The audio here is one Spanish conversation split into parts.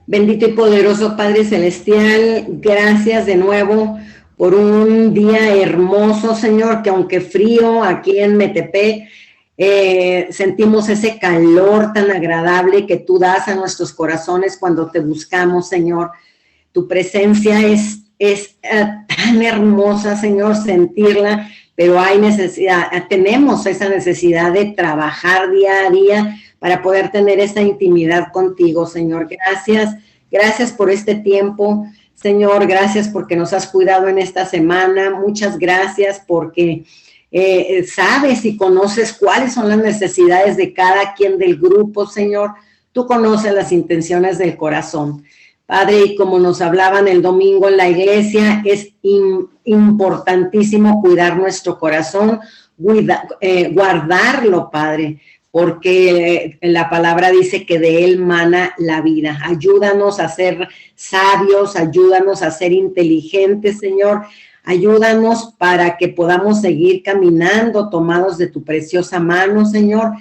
Bendito y poderoso Padre Celestial, gracias de nuevo por un día hermoso, Señor, que aunque frío aquí en Metepec, sentimos ese calor tan agradable que tú das a nuestros corazones cuando te buscamos, Señor. Tu presencia es tan hermosa, Señor, sentirla, pero hay necesidad, tenemos esa necesidad de trabajar día a día para poder tener esa intimidad contigo, Señor. Gracias por este tiempo, Señor, gracias porque nos has cuidado en esta semana, muchas gracias porque sabes y conoces cuáles son las necesidades de cada quien del grupo, Señor. Tú conoces las intenciones del corazón. Padre, y como nos hablaban el domingo en la iglesia, es importantísimo cuidar nuestro corazón, guardarlo, Padre, porque la palabra dice que de él mana la vida. Ayúdanos a ser sabios, ayúdanos a ser inteligentes, Señor. Ayúdanos para que podamos seguir caminando tomados de tu preciosa mano, Señor,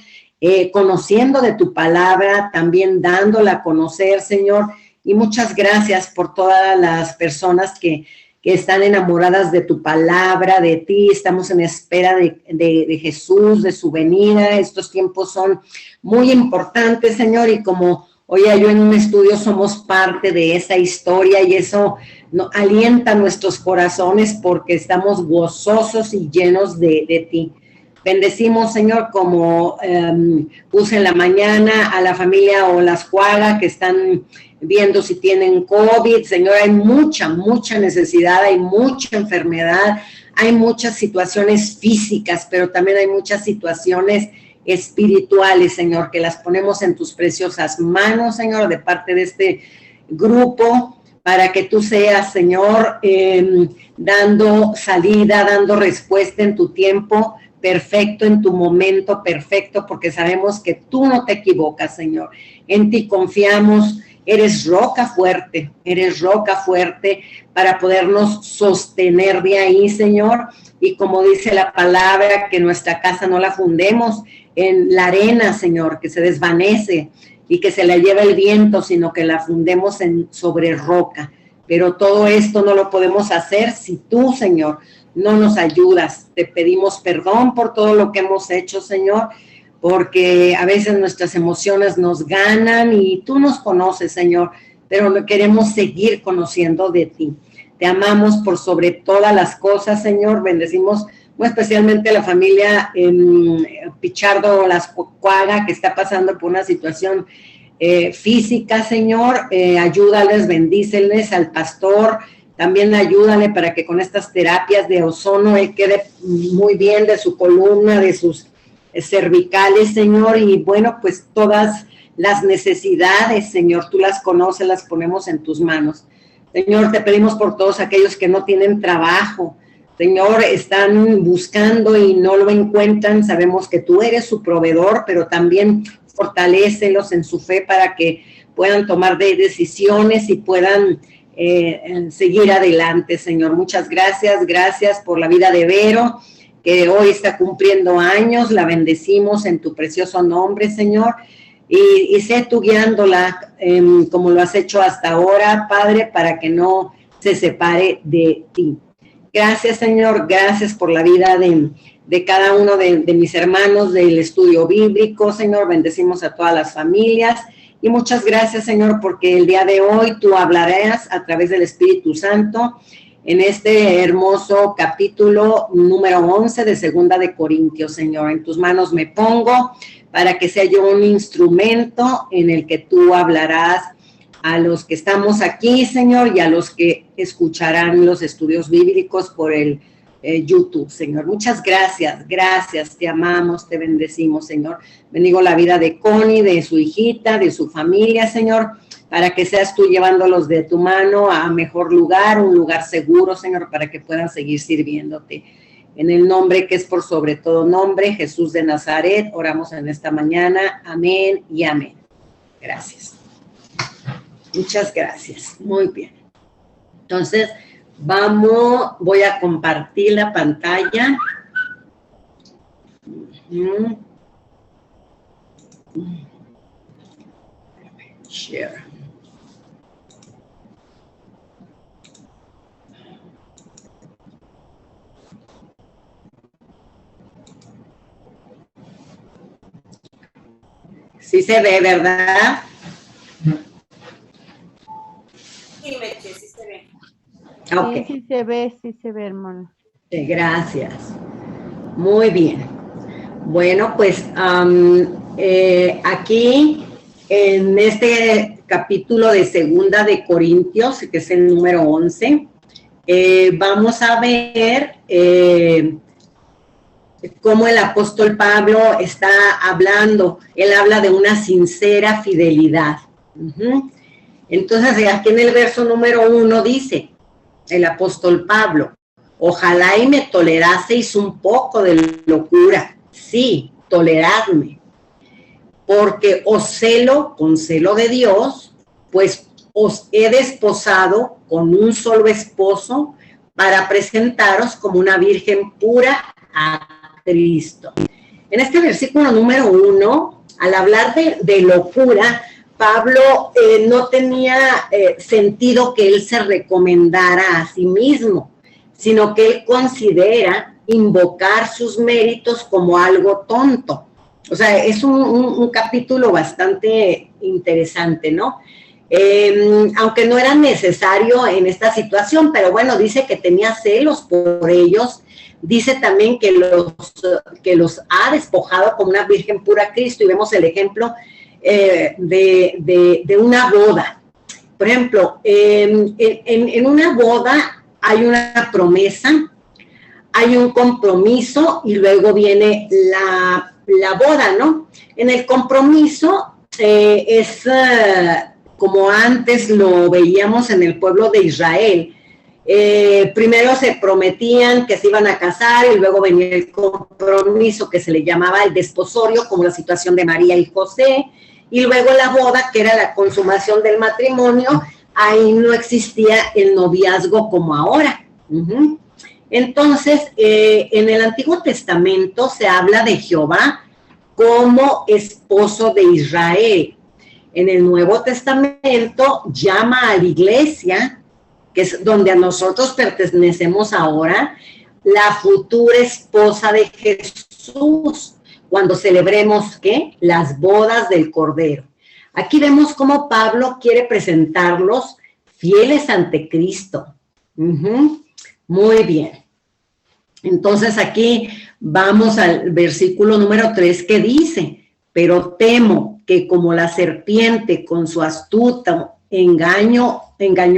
conociendo de tu palabra, también dándola a conocer, Señor. Y muchas gracias por todas las personas que están enamoradas de tu palabra, de ti. Estamos en espera de Jesús, de su venida. Estos tiempos son muy importantes, Señor, y como oye, yo en un estudio somos parte de esa historia y eso alienta nuestros corazones porque estamos gozosos y llenos de ti. Bendecimos, Señor, como puse en la mañana a la familia Olascuaga que están viendo si tienen COVID. Señor, hay mucha necesidad, hay mucha enfermedad, hay muchas situaciones físicas, pero también hay muchas situaciones espirituales, Señor, que las ponemos en tus preciosas manos, Señor, de parte de este grupo, para que tú seas, Señor, dando salida, dando respuesta en tu tiempo perfecto, en tu momento perfecto, porque sabemos que tú no te equivocas, Señor. En ti confiamos. Eres roca fuerte para podernos sostener de ahí, Señor. Y como dice la palabra, que nuestra casa no la fundemos en la arena, Señor, que se desvanece y que se la lleva el viento, sino que la fundemos sobre roca. Pero todo esto no lo podemos hacer si tú, Señor, no nos ayudas. Te pedimos perdón por todo lo que hemos hecho, Señor, porque a veces nuestras emociones nos ganan y tú nos conoces, Señor, pero queremos seguir conociendo de ti. Te amamos por sobre todas las cosas, Señor. Bendecimos muy especialmente a la familia Pichardo Olascuaga, que está pasando por una situación física, Señor. Ayúdales, bendíceles al pastor. También ayúdale para que con estas terapias de ozono él quede muy bien de su columna, de sus cervicales, Señor, y bueno, pues todas las necesidades, Señor, tú las conoces, las ponemos en tus manos. Señor, te pedimos por todos aquellos que no tienen trabajo, Señor, están buscando y no lo encuentran. Sabemos que tú eres su proveedor, pero también fortalécelos en su fe para que puedan tomar decisiones y puedan seguir adelante, Señor. Muchas gracias por la vida de Vero, que hoy está cumpliendo años. La bendecimos en tu precioso nombre, Señor, y sé tú guiándola como lo has hecho hasta ahora, Padre, para que no se separe de ti. Gracias, Señor, gracias por la vida de cada uno de mis hermanos del estudio bíblico, Señor. Bendecimos a todas las familias y muchas gracias, Señor, porque el día de hoy tú hablarás a través del Espíritu Santo en este hermoso capítulo número 11 de Segunda de Corintios, Señor. En tus manos me pongo para que sea yo un instrumento en el que tú hablarás a los que estamos aquí, Señor, y a los que escucharán los estudios bíblicos por el YouTube, Señor. Muchas gracias, te amamos, te bendecimos, Señor. Bendigo la vida de Connie, de su hijita, de su familia, Señor, para que seas tú llevándolos de tu mano a mejor lugar, un lugar seguro, Señor, para que puedan seguir sirviéndote. En el nombre que es por sobre todo nombre, Jesús de Nazaret, oramos en esta mañana. Amén y amén. Gracias. Muchas gracias. Muy bien. Entonces, voy a compartir la pantalla. Share. Sí se ve, ¿verdad? Sí, Meche, sí se ve. Okay. Sí se ve, hermano. Gracias. Muy bien. Bueno, pues aquí en este capítulo de Segunda de Corintios, que es el número 11, vamos a ver cómo el apóstol Pablo está hablando. Él habla de una sincera fidelidad. Entonces, aquí en el verso número 1 dice el apóstol Pablo: ojalá y me toleraseis un poco de locura. Sí, toleradme, porque os celo con celo de Dios, pues os he desposado con un solo esposo para presentaros como una virgen pura a Cristo. En este versículo número 1, al hablar de locura, Pablo no tenía sentido que él se recomendara a sí mismo, sino que él considera invocar sus méritos como algo tonto. O sea, es un capítulo bastante interesante, ¿no? Aunque no era necesario en esta situación, pero bueno, dice que tenía celos por ellos. Dice también que los ha despojado como una virgen pura a Cristo, y vemos el ejemplo de una boda. Por ejemplo, en una boda hay una promesa, hay un compromiso y luego viene la boda, ¿no? En el compromiso es como antes lo veíamos en el pueblo de Israel. Primero se prometían que se iban a casar y luego venía el compromiso que se le llamaba el desposorio, como la situación de María y José, y luego la boda, que era la consumación del matrimonio. Ahí no existía el noviazgo como ahora. Entonces, en el Antiguo Testamento se habla de Jehová como esposo de Israel. En el Nuevo Testamento llama a la iglesia, que es donde a nosotros pertenecemos ahora, la futura esposa de Jesús, cuando celebremos, ¿qué? Las bodas del Cordero. Aquí vemos cómo Pablo quiere presentarlos fieles ante Cristo. Muy bien. Entonces aquí vamos al versículo número 3, que dice: pero temo que como la serpiente con su astuto engaño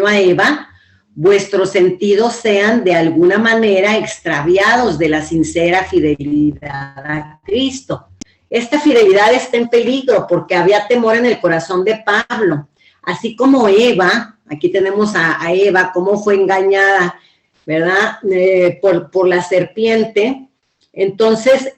a Eva, vuestros sentidos sean de alguna manera extraviados de la sincera fidelidad a Cristo. Esta fidelidad está en peligro porque había temor en el corazón de Pablo. Así como Eva, aquí tenemos a Eva, cómo fue engañada, ¿verdad? Por la serpiente. Entonces,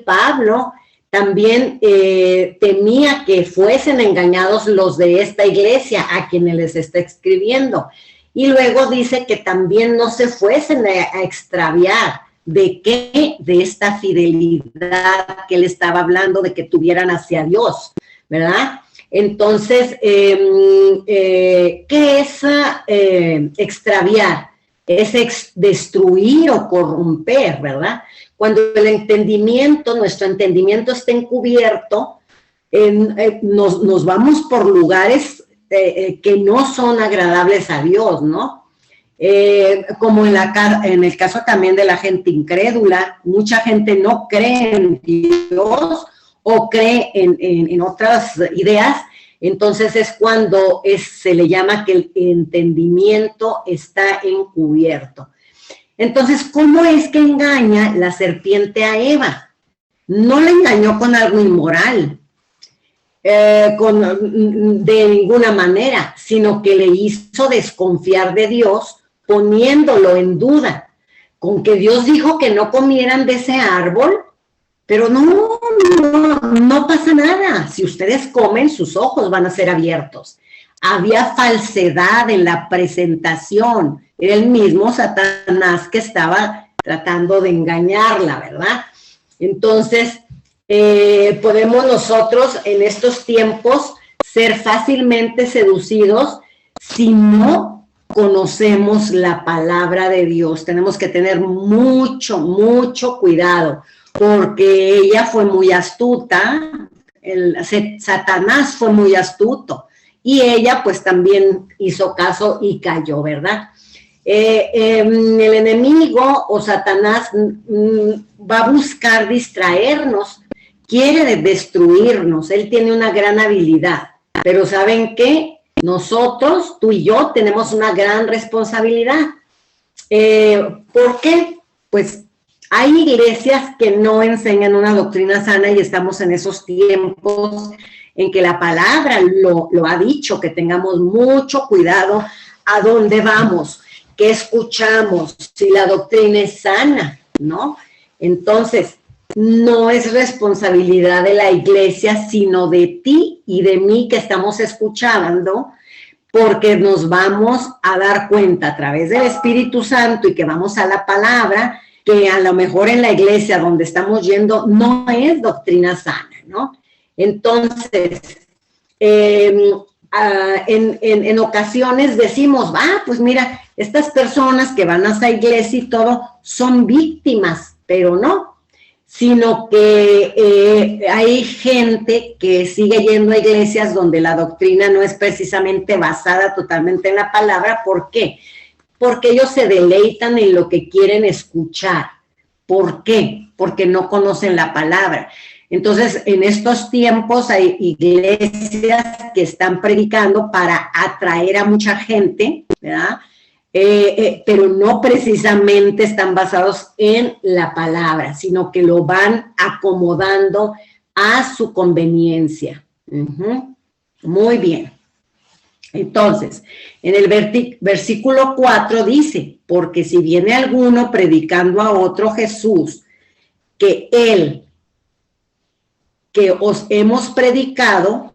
Pablo, también temía que fuesen engañados los de esta iglesia a quienes les está escribiendo. Y luego dice que también no se fuesen a extraviar. ¿De qué? De esta fidelidad que él estaba hablando, de que tuvieran hacia Dios, ¿verdad? Entonces, ¿qué es extraviar? Es destruir o corromper, ¿verdad? Cuando el entendimiento, nuestro entendimiento está encubierto, nos vamos por lugares que no son agradables a Dios, ¿no? Como en el caso también de la gente incrédula, mucha gente no cree en Dios o cree en otras ideas. Entonces es cuando se le llama que el entendimiento está encubierto. Entonces, ¿cómo es que engaña la serpiente a Eva? No la engañó con algo inmoral, de ninguna manera, sino que le hizo desconfiar de Dios, poniéndolo en duda, con que Dios dijo que no comieran de ese árbol, pero no pasa nada. Si ustedes comen, sus ojos van a ser abiertos. Había falsedad en la presentación. Era el mismo Satanás que estaba tratando de engañarla, ¿verdad? Entonces, podemos nosotros en estos tiempos ser fácilmente seducidos si no conocemos la palabra de Dios. Tenemos que tener mucho, mucho cuidado, porque ella fue muy astuta, Satanás fue muy astuto, y ella pues también hizo caso y cayó, ¿verdad? El enemigo o Satanás va a buscar distraernos, quiere destruirnos, él tiene una gran habilidad, pero ¿saben qué? Nosotros, tú y yo, tenemos una gran responsabilidad. ¿Por qué? Pues hay iglesias que no enseñan una doctrina sana y estamos en esos tiempos en que la palabra lo ha dicho, que tengamos mucho cuidado a dónde vamos, qué escuchamos, si la doctrina es sana, ¿no? Entonces, no es responsabilidad de la iglesia, sino de ti y de mí que estamos escuchando, porque nos vamos a dar cuenta a través del Espíritu Santo y que vamos a la palabra, que a lo mejor en la iglesia donde estamos yendo no es doctrina sana, ¿no? Entonces, en ocasiones decimos, pues mira, estas personas que van a esa iglesia y todo son víctimas, pero no, sino que hay gente que sigue yendo a iglesias donde la doctrina no es precisamente basada totalmente en la palabra. ¿Por qué? Porque ellos se deleitan en lo que quieren escuchar. ¿Por qué? Porque no conocen la palabra. Entonces, en estos tiempos hay iglesias que están predicando para atraer a mucha gente, ¿verdad? Pero no precisamente están basados en la palabra, sino que lo van acomodando a su conveniencia. Muy bien. Entonces, en el versículo 4 dice, porque si viene alguno predicando a otro Jesús, que él que os hemos predicado,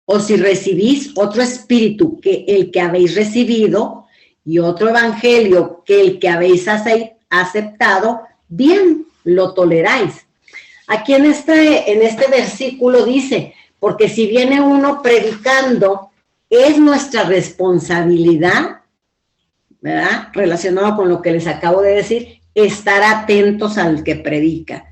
o si recibís otro espíritu que el que habéis recibido, y otro evangelio que el que habéis aceptado, bien lo toleráis. Aquí en este versículo dice, porque si viene uno predicando, es nuestra responsabilidad, ¿verdad? Relacionado con lo que les acabo de decir, estar atentos al que predica.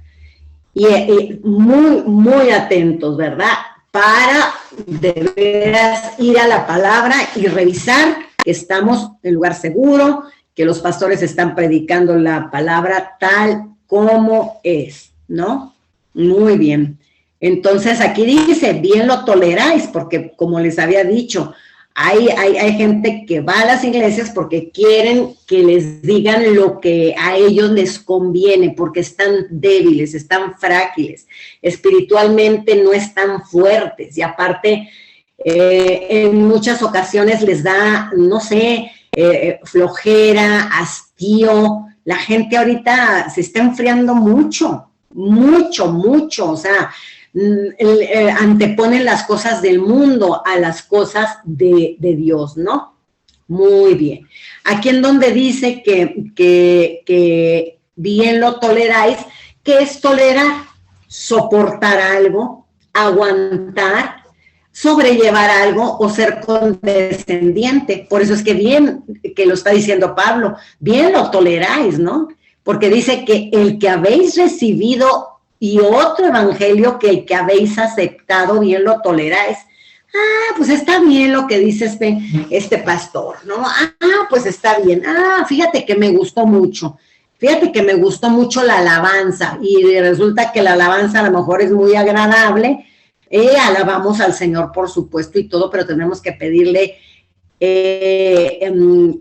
Y muy, muy atentos, ¿verdad? Para de veras ir a la palabra y revisar que estamos en lugar seguro, que los pastores están predicando la palabra tal como es, ¿no? Muy bien. Entonces aquí dice, bien lo toleráis, porque como les había dicho, hay gente que va a las iglesias porque quieren que les digan lo que a ellos les conviene, porque están débiles, están frágiles, espiritualmente no están fuertes, y aparte en muchas ocasiones les da, no sé, flojera, hastío. La gente ahorita se está enfriando mucho, o sea, anteponen las cosas del mundo a las cosas de Dios, ¿no? Muy bien. Aquí en donde dice que bien lo toleráis, ¿qué es tolerar? Soportar algo, aguantar, sobrellevar algo o ser condescendiente. Por eso es que bien, que lo está diciendo Pablo, bien lo toleráis, ¿no? Porque dice que el que habéis recibido y otro evangelio que el que habéis aceptado, bien lo toleráis. Pues está bien lo que dice este pastor, ¿no? Pues está bien. Fíjate que me gustó mucho. Fíjate que me gustó mucho la alabanza, y resulta que la alabanza a lo mejor es muy agradable. Alabamos al Señor, por supuesto, y todo, pero tenemos que pedirle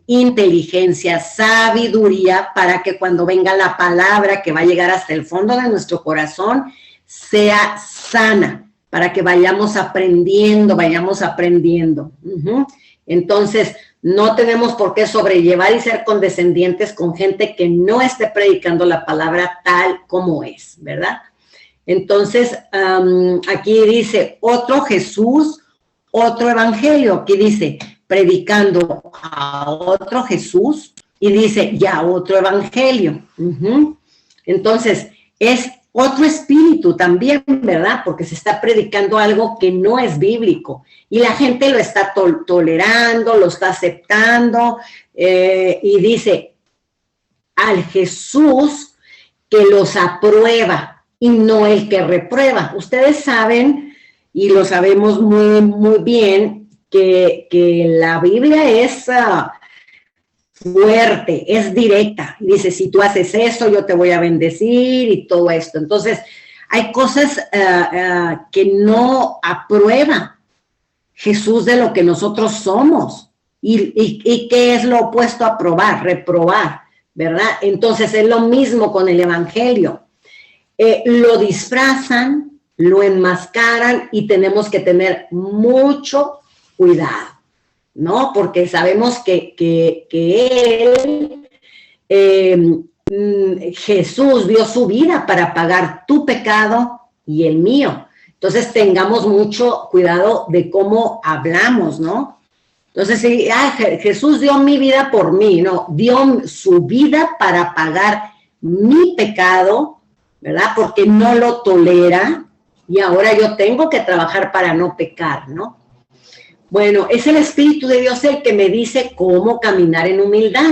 inteligencia, sabiduría, para que cuando venga la palabra que va a llegar hasta el fondo de nuestro corazón, sea sana, para que vayamos aprendiendo. Entonces, no tenemos por qué sobrellevar y ser condescendientes con gente que no esté predicando la palabra tal como es, ¿verdad? Entonces, aquí dice, otro Jesús, otro evangelio. Aquí dice, predicando a otro Jesús, y dice, ya otro evangelio. Entonces, es otro espíritu también, ¿verdad? Porque se está predicando algo que no es bíblico y la gente lo está tolerando, lo está aceptando y dice al Jesús que los aprueba y no el que reprueba. Ustedes saben, y lo sabemos muy, muy bien, que la Biblia es fuerte, es directa. Dice, si tú haces esto, yo te voy a bendecir y todo esto. Entonces, hay cosas que no aprueba Jesús de lo que nosotros somos. ¿Y qué es lo opuesto a aprobar? Reprobar, ¿verdad? Entonces, es lo mismo con el Evangelio. Lo disfrazan, lo enmascaran y tenemos que tener mucho cuidado, ¿no? Porque sabemos que Jesús dio su vida para pagar tu pecado y el mío. Entonces tengamos mucho cuidado de cómo hablamos, ¿no? Entonces, sí, Jesús dio mi vida por mí, no, dio su vida para pagar mi pecado, ¿verdad? Porque no lo tolera y ahora yo tengo que trabajar para no pecar, ¿no? Bueno, es el Espíritu de Dios el que me dice cómo caminar en humildad.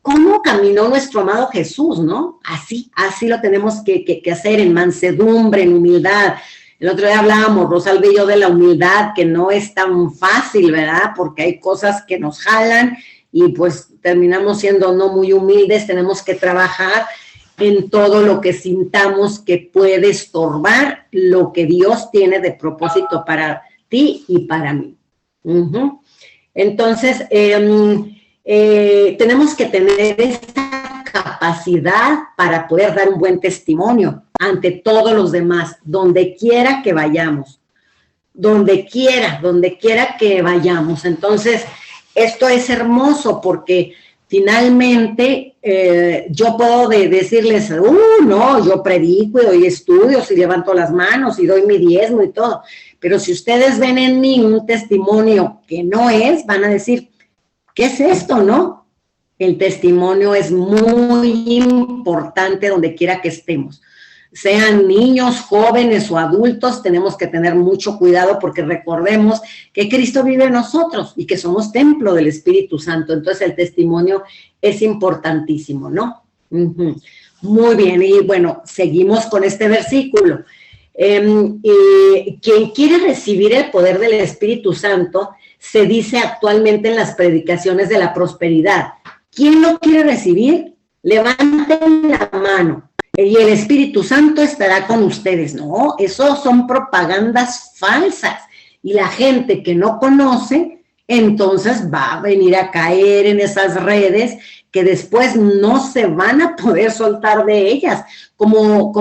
¿Cómo caminó nuestro amado Jesús, no? Así lo tenemos que hacer en mansedumbre, en humildad. El otro día hablábamos, Rosalba y yo, de la humildad, que no es tan fácil, ¿verdad? Porque hay cosas que nos jalan y pues terminamos siendo no muy humildes. Tenemos que trabajar en todo lo que sintamos que puede estorbar lo que Dios tiene de propósito para ti y para mí. Entonces, tenemos que tener esa capacidad para poder dar un buen testimonio ante todos los demás, donde quiera que vayamos, donde quiera que vayamos. Entonces, esto es hermoso porque finalmente yo puedo decirles, no, yo predico y doy estudios y levanto las manos y doy mi diezmo y todo. Pero si ustedes ven en mí un testimonio que no es, van a decir, ¿qué es esto, no? El testimonio es muy importante donde quiera que estemos. Sean niños, jóvenes o adultos, tenemos que tener mucho cuidado porque recordemos que Cristo vive en nosotros y que somos templo del Espíritu Santo. Entonces el testimonio es importantísimo, ¿no? Muy bien, y bueno, seguimos con este versículo. Quien quiere recibir el poder del Espíritu Santo, se dice actualmente en las predicaciones de la prosperidad. ¿Quién lo quiere recibir? Levanten la mano y el Espíritu Santo estará con ustedes. No, eso son propagandas falsas y la gente que no conoce, entonces va a venir a caer en esas redes que después no se van a poder soltar de ellas, como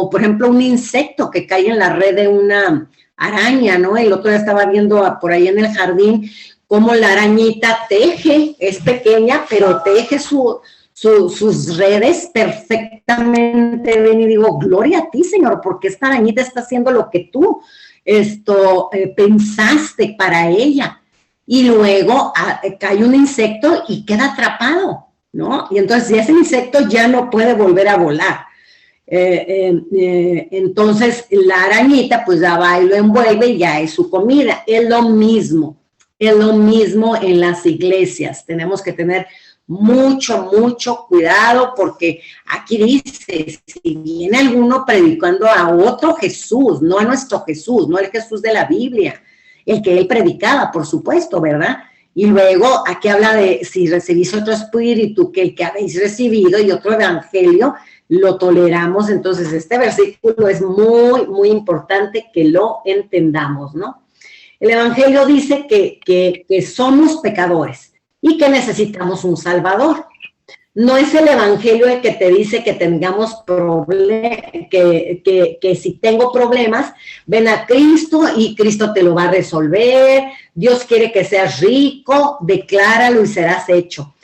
por ejemplo un insecto que cae en la red de una araña, ¿no? El otro día estaba viendo por ahí en el jardín cómo la arañita teje, es pequeña, pero teje sus redes perfectamente. Ven y digo, gloria a ti, Señor, porque esta arañita está haciendo lo que tú pensaste para ella. Y luego cae un insecto y queda atrapado, ¿no? Y entonces ese insecto ya no puede volver a volar. Entonces la arañita pues ya va y lo envuelve y ya es su comida. Es lo mismo en las iglesias. Tenemos que tener mucho cuidado porque aquí dice, si viene alguno predicando a otro Jesús, no a nuestro Jesús, no el Jesús de la Biblia, el que él predicaba, por supuesto, ¿verdad? Y luego aquí habla de si recibís otro espíritu que el que habéis recibido y otro evangelio, lo toleramos. Entonces este versículo es muy importante que lo entendamos, ¿no? El evangelio dice que somos pecadores y que necesitamos un salvador. No es el evangelio el que te dice que tengamos problemas, que si tengo problemas, ven a Cristo y Cristo te lo va a resolver. Dios quiere que seas rico, decláralo y serás hecho.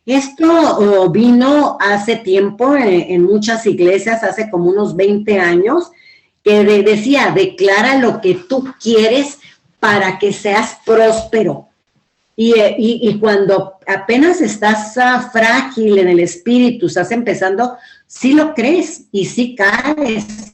Esto vino hace tiempo en muchas iglesias, hace como unos 20 años, que decía, declara lo que tú quieres para que seas próspero. Y cuando apenas estás frágil en el espíritu, estás empezando, sí lo crees y sí caes.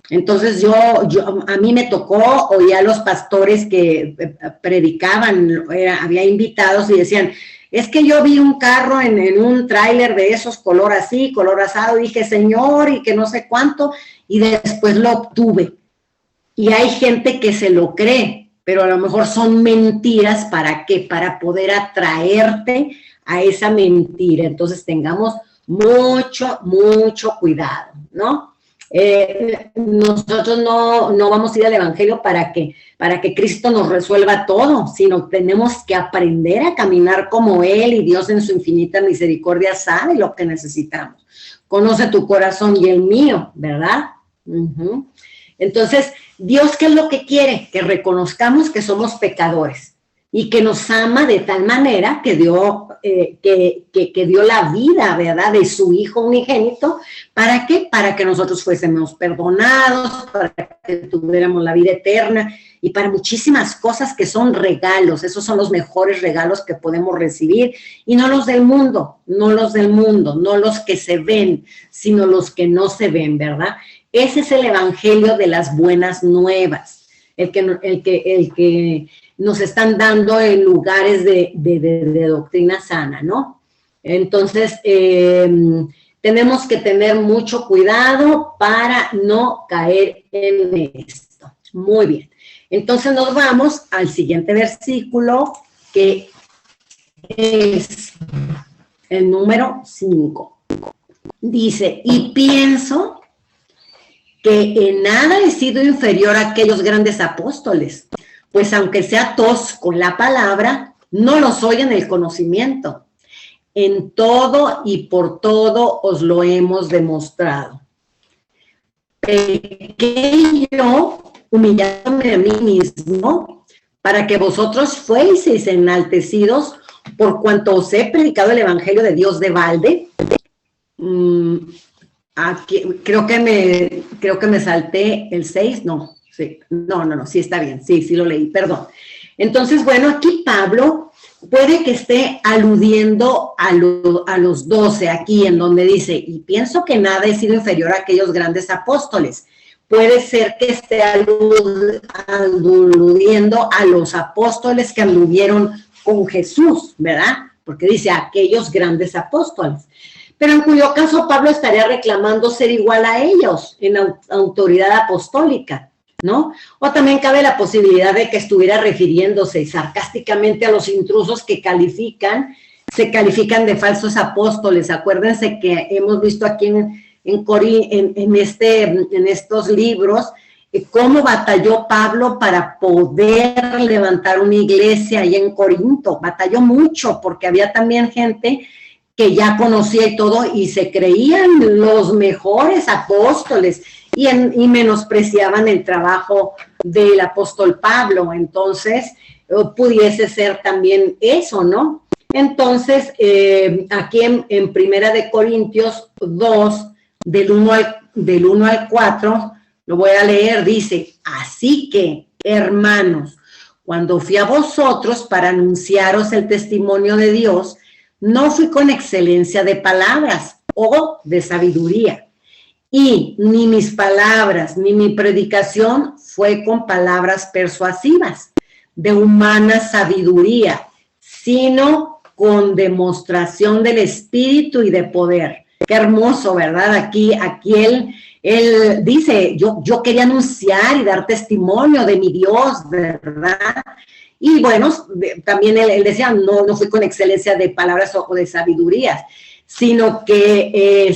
Entonces a mí me tocó oír a los pastores que predicaban, había invitados y decían, es que yo vi un carro en un tráiler de esos, color así, color asado, y dije, Señor, y que no sé cuánto, y después lo obtuve. Y hay gente que se lo cree, pero a lo mejor son mentiras. ¿Para qué? Para poder atraerte a esa mentira. Entonces tengamos mucho, mucho cuidado, ¿no? Nosotros no vamos a ir al Evangelio para que Cristo nos resuelva todo, sino tenemos que aprender a caminar como Él, y Dios en su infinita misericordia sabe lo que necesitamos. Conoce tu corazón y el mío, ¿verdad? Entonces, Dios, ¿qué es lo que quiere? Que reconozcamos que somos pecadores y que nos ama de tal manera que dio la vida, ¿verdad?, de su Hijo unigénito. ¿Para qué? Para que nosotros fuésemos perdonados, para que tuviéramos la vida eterna y para muchísimas cosas que son regalos. Esos son los mejores regalos que podemos recibir, y no los del mundo, no los que se ven, sino los que no se ven, ¿verdad? Ese es el evangelio de las buenas nuevas, el que nos están dando en lugares de doctrina sana, ¿no? Entonces, tenemos que tener mucho cuidado para no caer en esto. Muy bien. Entonces nos vamos al siguiente versículo, que es el número 5. Dice, y pienso que en nada he sido inferior a aquellos grandes apóstoles, pues aunque sea tosco en la palabra, no lo soy en el conocimiento. En todo y por todo os lo hemos demostrado. Pequeño, humillándome a mí mismo, para que vosotros fueseis enaltecidos por cuanto os he predicado el evangelio de Dios de balde. Aquí, creo que me salté el 6, no, sí está bien, sí lo leí, perdón. Entonces, bueno, aquí Pablo puede que esté aludiendo a los 12, aquí en donde dice, y pienso que nada he sido inferior a aquellos grandes apóstoles. Puede ser que esté aludiendo a los apóstoles que anduvieron con Jesús, ¿verdad? Porque dice, aquellos grandes apóstoles. Pero en cuyo caso Pablo estaría reclamando ser igual a ellos en autoridad apostólica, ¿no? O también cabe la posibilidad de que estuviera refiriéndose sarcásticamente a los intrusos que se califican de falsos apóstoles. Acuérdense que hemos visto aquí en estos libros cómo batalló Pablo para poder levantar una iglesia ahí en Corinto. Batalló mucho porque había también gente que ya conocía y todo, y se creían los mejores apóstoles y menospreciaban el trabajo del apóstol Pablo. Entonces, pudiese ser también eso, ¿no? Entonces, aquí en Primera de Corintios 2, del 1 al 4, lo voy a leer, dice, así que, hermanos, cuando fui a vosotros para anunciaros el testimonio de Dios, no fui con excelencia de palabras o de sabiduría, y ni mis palabras ni mi predicación fue con palabras persuasivas de humana sabiduría, sino con demostración del Espíritu y de poder. Qué hermoso, ¿verdad? Aquí él dice, yo quería anunciar y dar testimonio de mi Dios, ¿verdad? Y bueno, también él decía, no fui con excelencia de palabras o de sabidurías, sino que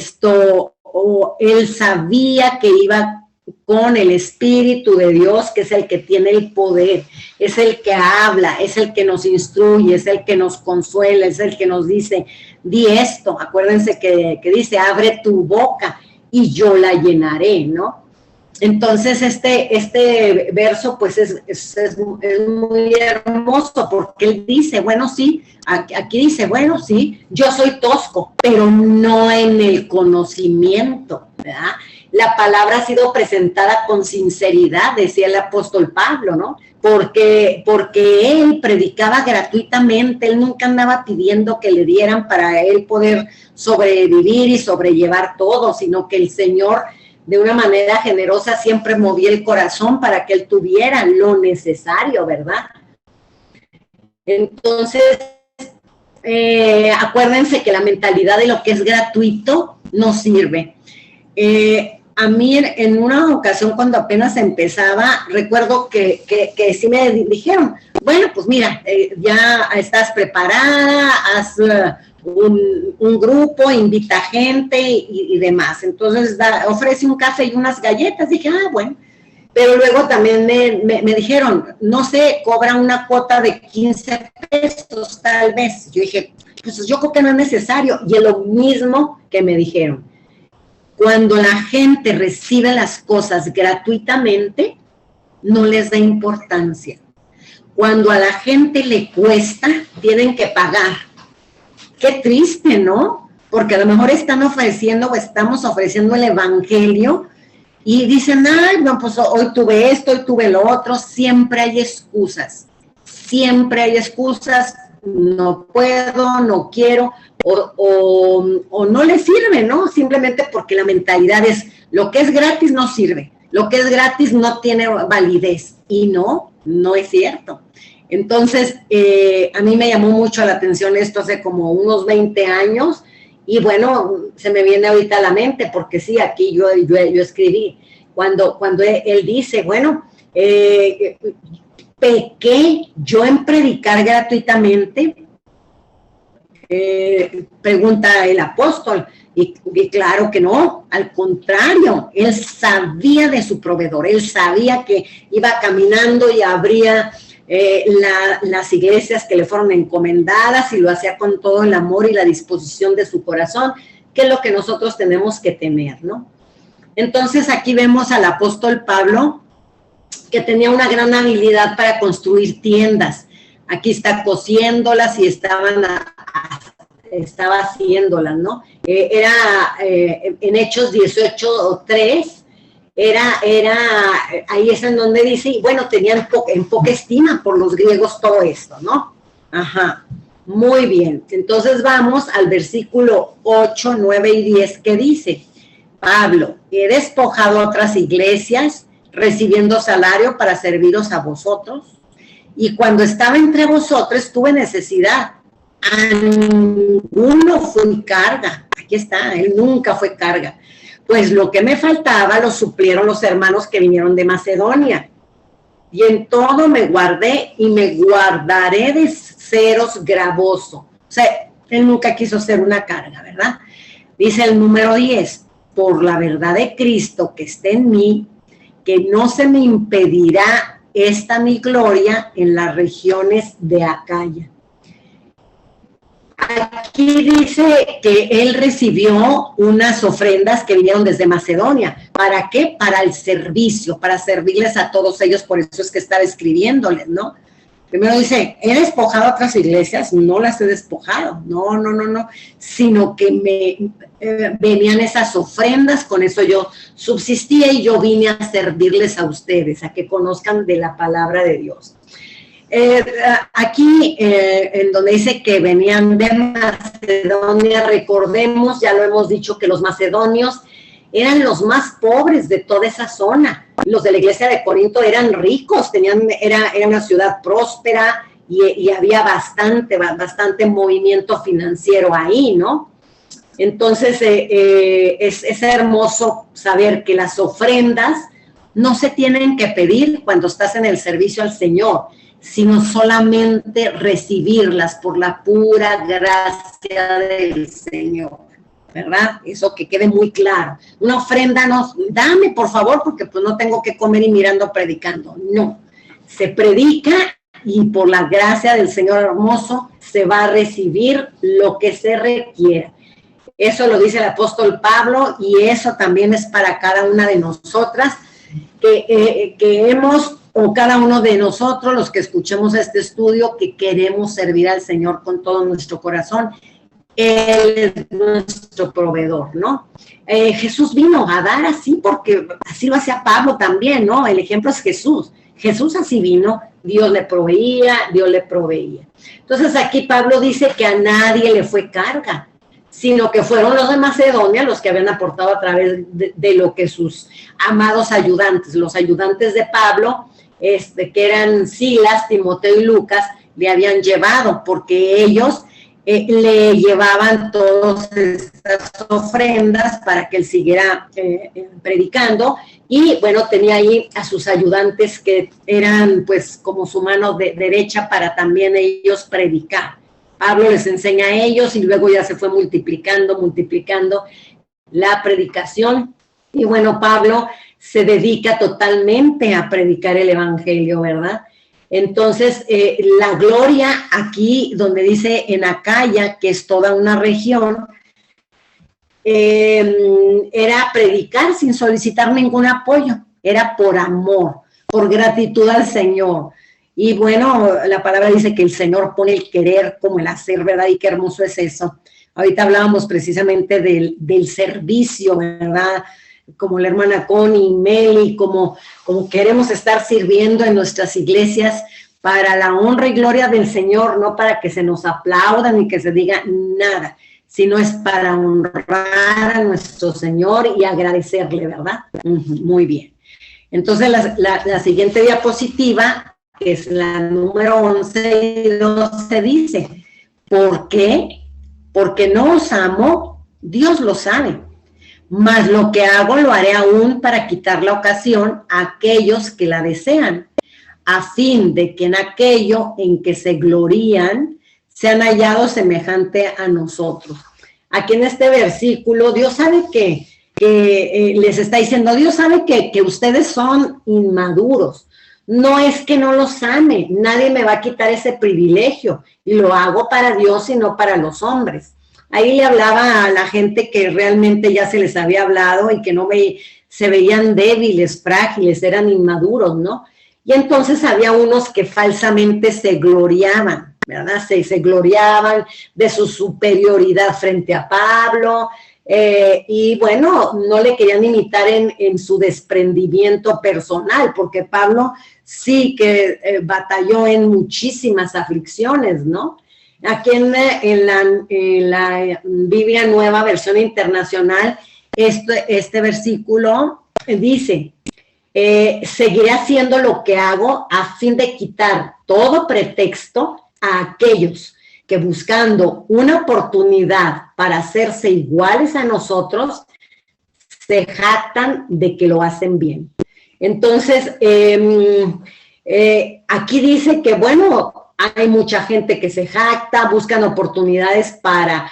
él sabía que iba con el Espíritu de Dios, que es el que tiene el poder, es el que habla, es el que nos instruye, es el que nos consuela, es el que nos dice, di esto. Acuérdense que dice, abre tu boca y yo la llenaré, ¿no? Entonces, este verso, pues, es muy hermoso, porque él dice, bueno, sí, aquí dice, bueno, sí, yo soy tosco, pero no en el conocimiento, ¿verdad? la palabra ha sido presentada con sinceridad, decía el apóstol Pablo, ¿no? Porque él predicaba gratuitamente, él nunca andaba pidiendo que le dieran para él poder sobrevivir y sobrellevar todo, sino que el Señor de una manera generosa siempre movía el corazón para que él tuviera lo necesario, ¿verdad? Entonces, acuérdense que la mentalidad de lo que es gratuito no sirve. A mí en una ocasión cuando apenas empezaba, recuerdo que sí me dijeron, bueno, pues mira, ya estás preparada, haz un grupo, invita gente y demás. Entonces ofrece un café y unas galletas. Dije, bueno. Pero luego también me dijeron, no sé, cobra una cuota de 15 pesos tal vez. Yo dije, pues yo creo que no es necesario. Y es lo mismo que me dijeron. Cuando la gente recibe las cosas gratuitamente, no les da importancia. Cuando a la gente le cuesta, tienen que pagar. Qué triste, ¿no? Porque a lo mejor están ofreciendo o estamos ofreciendo el evangelio y dicen, ay, no, pues hoy tuve esto, hoy tuve lo otro. Siempre hay excusas. Siempre hay excusas. No puedo, no quiero. O no le sirve, ¿no? Simplemente porque la mentalidad es, lo que es gratis no sirve, lo que es gratis no tiene validez, y no es cierto. Entonces, a mí me llamó mucho la atención esto hace como unos 20 años, y bueno, se me viene ahorita a la mente, porque sí, aquí yo escribí, cuando él dice, bueno, pequé yo en predicar gratuitamente. Pregunta el apóstol, y claro que no, al contrario, él sabía de su proveedor, él sabía que iba caminando y abría las iglesias que le fueron encomendadas y lo hacía con todo el amor y la disposición de su corazón, que es lo que nosotros tenemos que tener, ¿no? Entonces aquí vemos al apóstol Pablo, que tenía una gran habilidad para construir tiendas. Aquí está cosiéndolas y estaba haciéndolas, ¿no? En Hechos 18:3, ahí es en donde dice, bueno, tenían en poca estima por los griegos todo esto, ¿no? Ajá, muy bien. Entonces vamos al versículo 8, 9 y 10 que dice, Pablo, he despojado a otras iglesias recibiendo salario para serviros a vosotros, y cuando estaba entre vosotros tuve necesidad. A ninguno fue carga. Aquí está, él nunca fue carga. Pues lo que me faltaba lo suplieron los hermanos que vinieron de Macedonia. Y en todo me guardé y me guardaré de seros gravoso. O sea, él nunca quiso ser una carga, ¿verdad? Dice el número 10, por la verdad de Cristo que está en mí, que no se me impedirá esta mi gloria en las regiones de Acaya. Aquí dice que él recibió unas ofrendas que vinieron desde Macedonia. ¿Para qué? Para el servicio, para servirles a todos ellos, por eso es que estaba escribiéndoles, ¿no? Primero dice, ¿he despojado a otras iglesias? No las he despojado, no, sino que venían esas ofrendas, con eso yo subsistía y yo vine a servirles a ustedes, a que conozcan de la palabra de Dios. Aquí, en donde dice que venían de Macedonia, recordemos, ya lo hemos dicho, que los macedonios eran los más pobres de toda esa zona. Los de la iglesia de Corinto eran ricos, era una ciudad próspera y había bastante movimiento financiero ahí, ¿no? Entonces, es hermoso saber que las ofrendas no se tienen que pedir cuando estás en el servicio al Señor, sino solamente recibirlas por la pura gracia del Señor, ¿verdad? Eso que quede muy claro. Una ofrenda no, dame por favor, porque pues no tengo que comer y mirando predicando. No, se predica y por la gracia del Señor hermoso se va a recibir lo que se requiera. Eso lo dice el apóstol Pablo y eso también es para cada una de nosotras que hemos, o cada uno de nosotros, los que escuchemos este estudio, que queremos servir al Señor con todo nuestro corazón. Él es nuestro proveedor, ¿no? Jesús vino a dar así porque así lo hacía Pablo también, ¿no? El ejemplo es Jesús. Jesús así vino, Dios le proveía, Dios le proveía. Entonces aquí Pablo dice que a nadie le fue carga, sino que fueron los de Macedonia los que habían aportado a través de lo que sus amados ayudantes, los ayudantes de Pablo, que eran Silas, Timoteo y Lucas, le habían llevado, porque ellos le llevaban todas estas ofrendas para que él siguiera predicando, y bueno, tenía ahí a sus ayudantes que eran pues como su mano derecha para también ellos predicar. Pablo les enseña a ellos y luego ya se fue multiplicando la predicación, y bueno, Pablo se dedica totalmente a predicar el evangelio, ¿verdad? Entonces, la gloria aquí, donde dice en Acaya, que es toda una región, era predicar sin solicitar ningún apoyo, era por amor, por gratitud al Señor. Y bueno, la palabra dice que el Señor pone el querer como el hacer, ¿verdad? Y qué hermoso es eso. Ahorita hablábamos precisamente del servicio, ¿verdad? Como la hermana Connie y Meli, como queremos estar sirviendo en nuestras iglesias para la honra y gloria del Señor, no para que se nos aplaudan ni que se diga nada, sino es para honrar a nuestro Señor y agradecerle, ¿verdad? Muy bien. Entonces, la siguiente diapositiva, que es la número 11 y 12, dice, ¿por qué? Porque no os amo, Dios lo sabe. Mas lo que hago lo haré aún para quitar la ocasión a aquellos que la desean, a fin de que en aquello en que se glorían sean hallados semejante a nosotros. Aquí en este versículo, Dios sabe que les está diciendo, Dios sabe que ustedes son inmaduros. No es que no los ame, nadie me va a quitar ese privilegio, y lo hago para Dios y no para los hombres. Ahí le hablaba a la gente que realmente ya se les había hablado y que se veían débiles, frágiles, eran inmaduros, ¿no? Y entonces había unos que falsamente se gloriaban, ¿verdad? Se gloriaban de su superioridad frente a Pablo, y bueno, no le querían imitar en su desprendimiento personal, porque Pablo sí que batalló en muchísimas aflicciones, ¿no? Aquí en la Biblia Nueva Versión Internacional, este versículo dice, seguiré haciendo lo que hago a fin de quitar todo pretexto a aquellos que buscando una oportunidad para hacerse iguales a nosotros, se jactan de que lo hacen bien. Entonces, aquí dice que, bueno, hay mucha gente que se jacta, buscan oportunidades para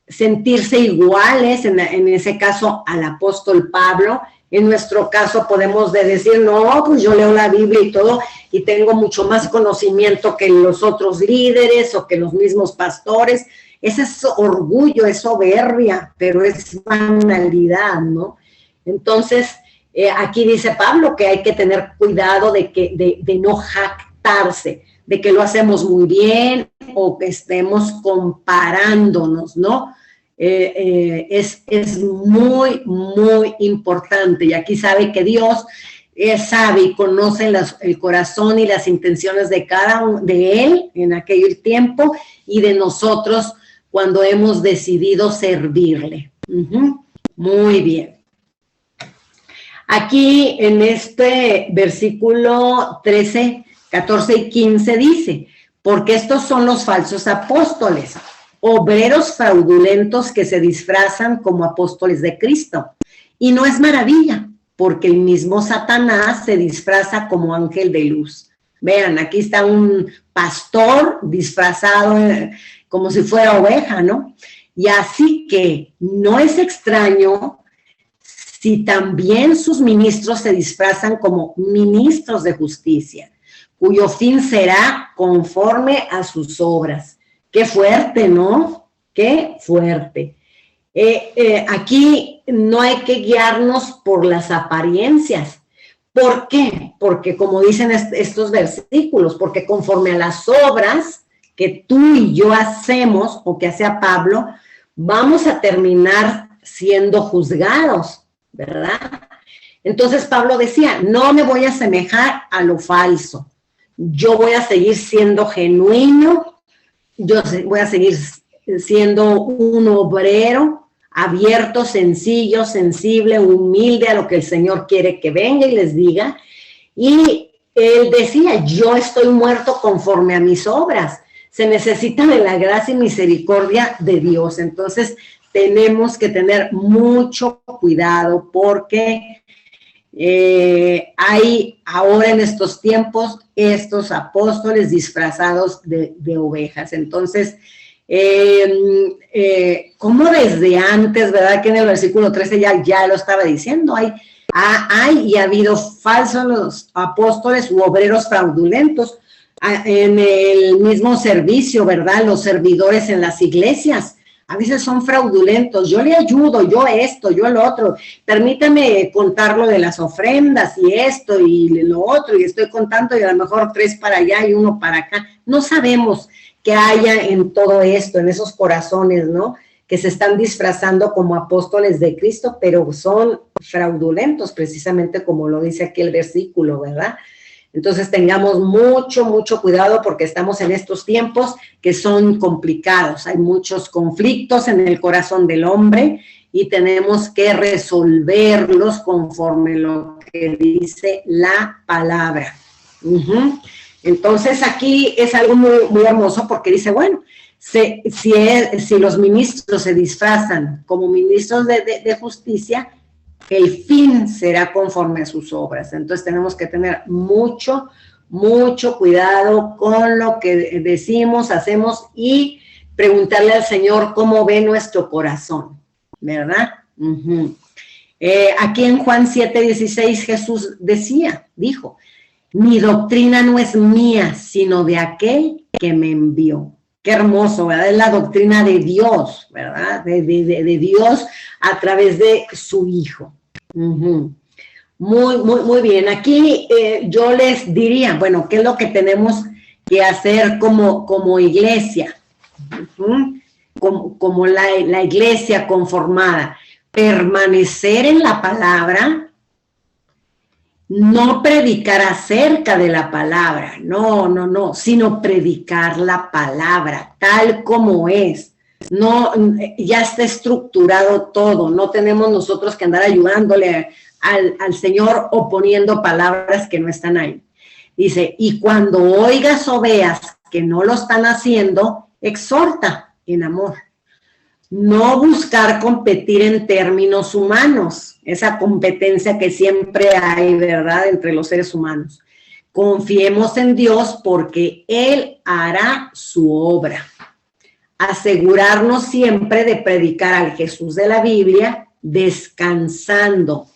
sentirse iguales, en ese caso al apóstol Pablo. En nuestro caso podemos decir, no, pues yo leo la Biblia y todo, y tengo mucho más conocimiento que los otros líderes o que los mismos pastores. Ese es orgullo, es soberbia, pero es banalidad, ¿no? Entonces, aquí dice Pablo que hay que tener cuidado de no jactarse, de que lo hacemos muy bien o que estemos comparándonos, ¿no? Es muy, muy importante. Y aquí sabe que Dios sabe y conoce el corazón y las intenciones de cada uno, de Él en aquel tiempo y de nosotros cuando hemos decidido servirle. Muy bien. Aquí en este versículo 13, 14 y 15 dice, porque estos son los falsos apóstoles, obreros fraudulentos que se disfrazan como apóstoles de Cristo. Y no es maravilla, porque el mismo Satanás se disfraza como ángel de luz. Vean, aquí está un pastor disfrazado como si fuera oveja, ¿no? Y así que no es extraño si también sus ministros se disfrazan como ministros de justicia, cuyo fin será conforme a sus obras. Qué fuerte, ¿no? Qué fuerte. Aquí no hay que guiarnos por las apariencias. ¿Por qué? Porque como dicen estos versículos, porque conforme a las obras que tú y yo hacemos, o que hacía Pablo, vamos a terminar siendo juzgados, ¿verdad? Entonces Pablo decía, no me voy a asemejar a lo falso, yo voy a seguir siendo genuino, yo voy a seguir siendo un obrero abierto, sencillo, sensible, humilde a lo que el Señor quiere que venga y les diga. Y él decía, yo estoy muerto conforme a mis obras. Se necesita de la gracia y misericordia de Dios. Entonces tenemos que tener mucho cuidado porque hay ahora en estos tiempos estos apóstoles disfrazados de ovejas. Entonces, como desde antes, ¿verdad? Que en el versículo 13 ya lo estaba diciendo, hay y ha habido falsos apóstoles u obreros fraudulentos en el mismo servicio, ¿verdad? Los servidores en las iglesias a veces son fraudulentos. Yo le ayudo, yo esto, yo lo otro. Permítame contar lo de las ofrendas y esto y lo otro, y estoy contando y a lo mejor 3 para allá y 1 para acá. No sabemos qué haya en todo esto, en esos corazones, ¿no? Que se están disfrazando como apóstoles de Cristo, pero son fraudulentos, precisamente como lo dice aquí el versículo, ¿verdad? Entonces tengamos mucho cuidado porque estamos en estos tiempos que son complicados. Hay muchos conflictos en el corazón del hombre y tenemos que resolverlos conforme lo que dice la palabra. Entonces aquí es algo muy hermoso porque dice, bueno, si los ministros se disfrazan como ministros de justicia, el fin será conforme a sus obras. Entonces tenemos que tener mucho cuidado con lo que decimos, hacemos y preguntarle al Señor cómo ve nuestro corazón, ¿verdad? Aquí en Juan 7:16 Jesús dijo, mi doctrina no es mía, sino de aquel que me envió. Qué hermoso, ¿verdad? Es la doctrina de Dios, ¿verdad? De Dios a través de su Hijo. Muy bien. Aquí yo les diría, bueno, ¿qué es lo que tenemos que hacer como iglesia? Como la iglesia conformada. Permanecer en la palabra, no predicar acerca de la palabra, no, sino predicar la palabra tal como es. No, ya está estructurado todo, no tenemos nosotros que andar ayudándole al Señor o poniendo palabras que no están ahí. Dice, y cuando oigas o veas que no lo están haciendo, exhorta en amor. No buscar competir en términos humanos, esa competencia que siempre hay, ¿verdad?, entre los seres humanos. Confiemos en Dios porque Él hará su obra. Asegurarnos siempre de predicar al Jesús de la Biblia, descansando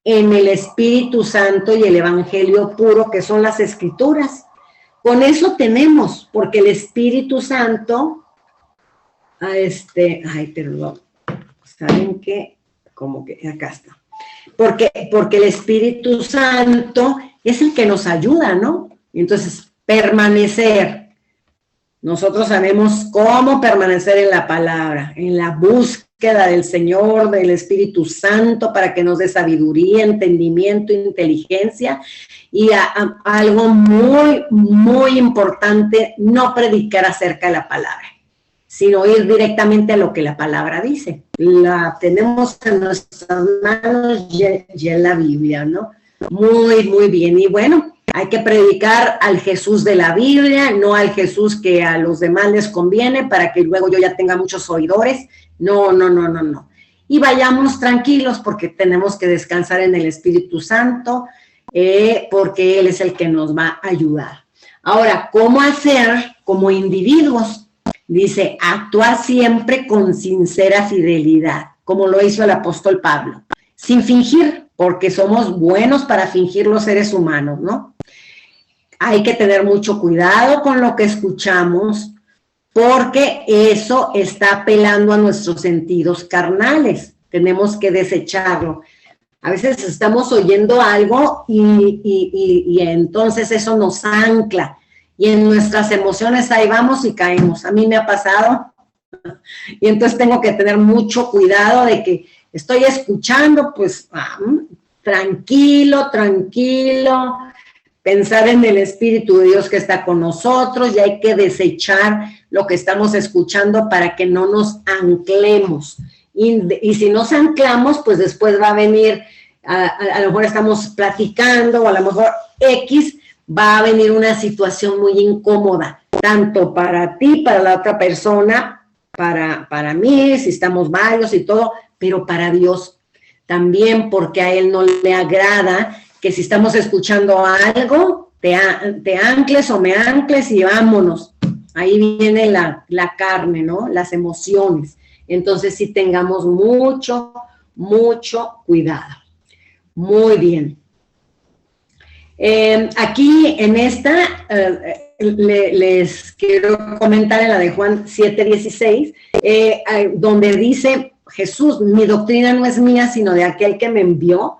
en el Espíritu Santo y el Evangelio puro, que son las Escrituras. Con eso tenemos, porque el Espíritu Santo... perdón, ¿saben qué? Como que acá está. Porque el Espíritu Santo es el que nos ayuda, ¿no? Entonces, permanecer. Nosotros sabemos cómo permanecer en la palabra, en la búsqueda del Señor, del Espíritu Santo, para que nos dé sabiduría, entendimiento, inteligencia. Y algo muy importante, no predicar acerca de la palabra, sino ir directamente a lo que la palabra dice. La tenemos en nuestras manos y en la Biblia, ¿no? Muy bien. Y bueno, hay que predicar al Jesús de la Biblia, no al Jesús que a los demás les conviene para que luego yo ya tenga muchos oidores. No. Y vayamos tranquilos porque tenemos que descansar en el Espíritu Santo, porque Él es el que nos va a ayudar. Ahora, ¿cómo hacer como individuos? Dice, actuar siempre con sincera fidelidad, como lo hizo el apóstol Pablo, sin fingir, porque somos buenos para fingir los seres humanos, ¿no? Hay que tener mucho cuidado con lo que escuchamos, porque eso está apelando a nuestros sentidos carnales. Tenemos que desecharlo. A veces estamos oyendo algo y entonces eso nos ancla. y en nuestras emociones ahí vamos y caemos. A mí me ha pasado, y entonces tengo que tener mucho cuidado de que estoy escuchando, pues tranquilo, tranquilo, pensar en el Espíritu de Dios que está con nosotros, y hay que desechar lo que estamos escuchando para que no nos anclemos. Y si nos anclamos, pues después va a venir, a lo mejor estamos platicando, o a lo mejor X, va a venir una situación muy incómoda, tanto para ti, para la otra persona, para mí, si estamos varios y todo, pero para Dios también, porque a Él no le agrada que si estamos escuchando algo, te ancles o me ancles y vámonos. Ahí viene la carne, ¿no? Las emociones. Entonces sí tengamos mucho, mucho cuidado. Muy bien. Aquí en esta les quiero comentar en la de Juan 7:16, donde dice Jesús, mi doctrina no es mía, sino de aquel que me envió.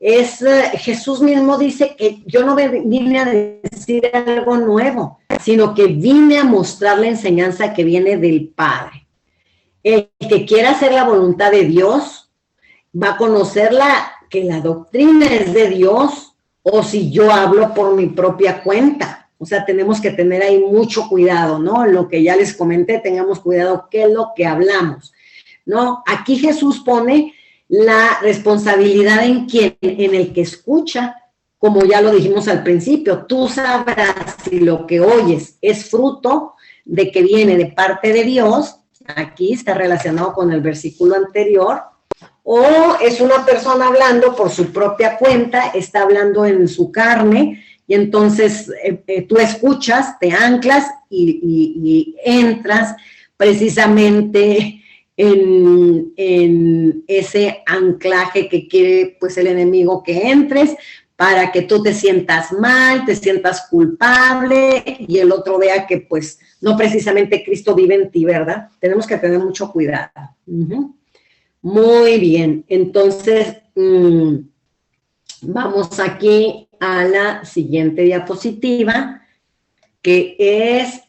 Jesús mismo dice que yo no vine a decir algo nuevo, sino que vine a mostrar la enseñanza que viene del Padre. El que quiera hacer la voluntad de Dios va a conocer que la doctrina es de Dios, o si yo hablo por mi propia cuenta. O sea, tenemos que tener ahí mucho cuidado, ¿no? Lo que ya les comenté, tengamos cuidado qué es lo que hablamos, ¿no? Aquí Jesús pone la responsabilidad en el que escucha, como ya lo dijimos al principio. Tú sabrás si lo que oyes es fruto de que viene de parte de Dios, aquí está relacionado con el versículo anterior, o es una persona hablando por su propia cuenta, está hablando en su carne, y entonces tú escuchas, te anclas y entras precisamente en ese anclaje que quiere pues el enemigo que entres, para que tú te sientas mal, te sientas culpable, y el otro vea que pues no precisamente Cristo vive en ti, ¿verdad? Tenemos que tener mucho cuidado. Muy bien, entonces vamos aquí a la siguiente diapositiva, que es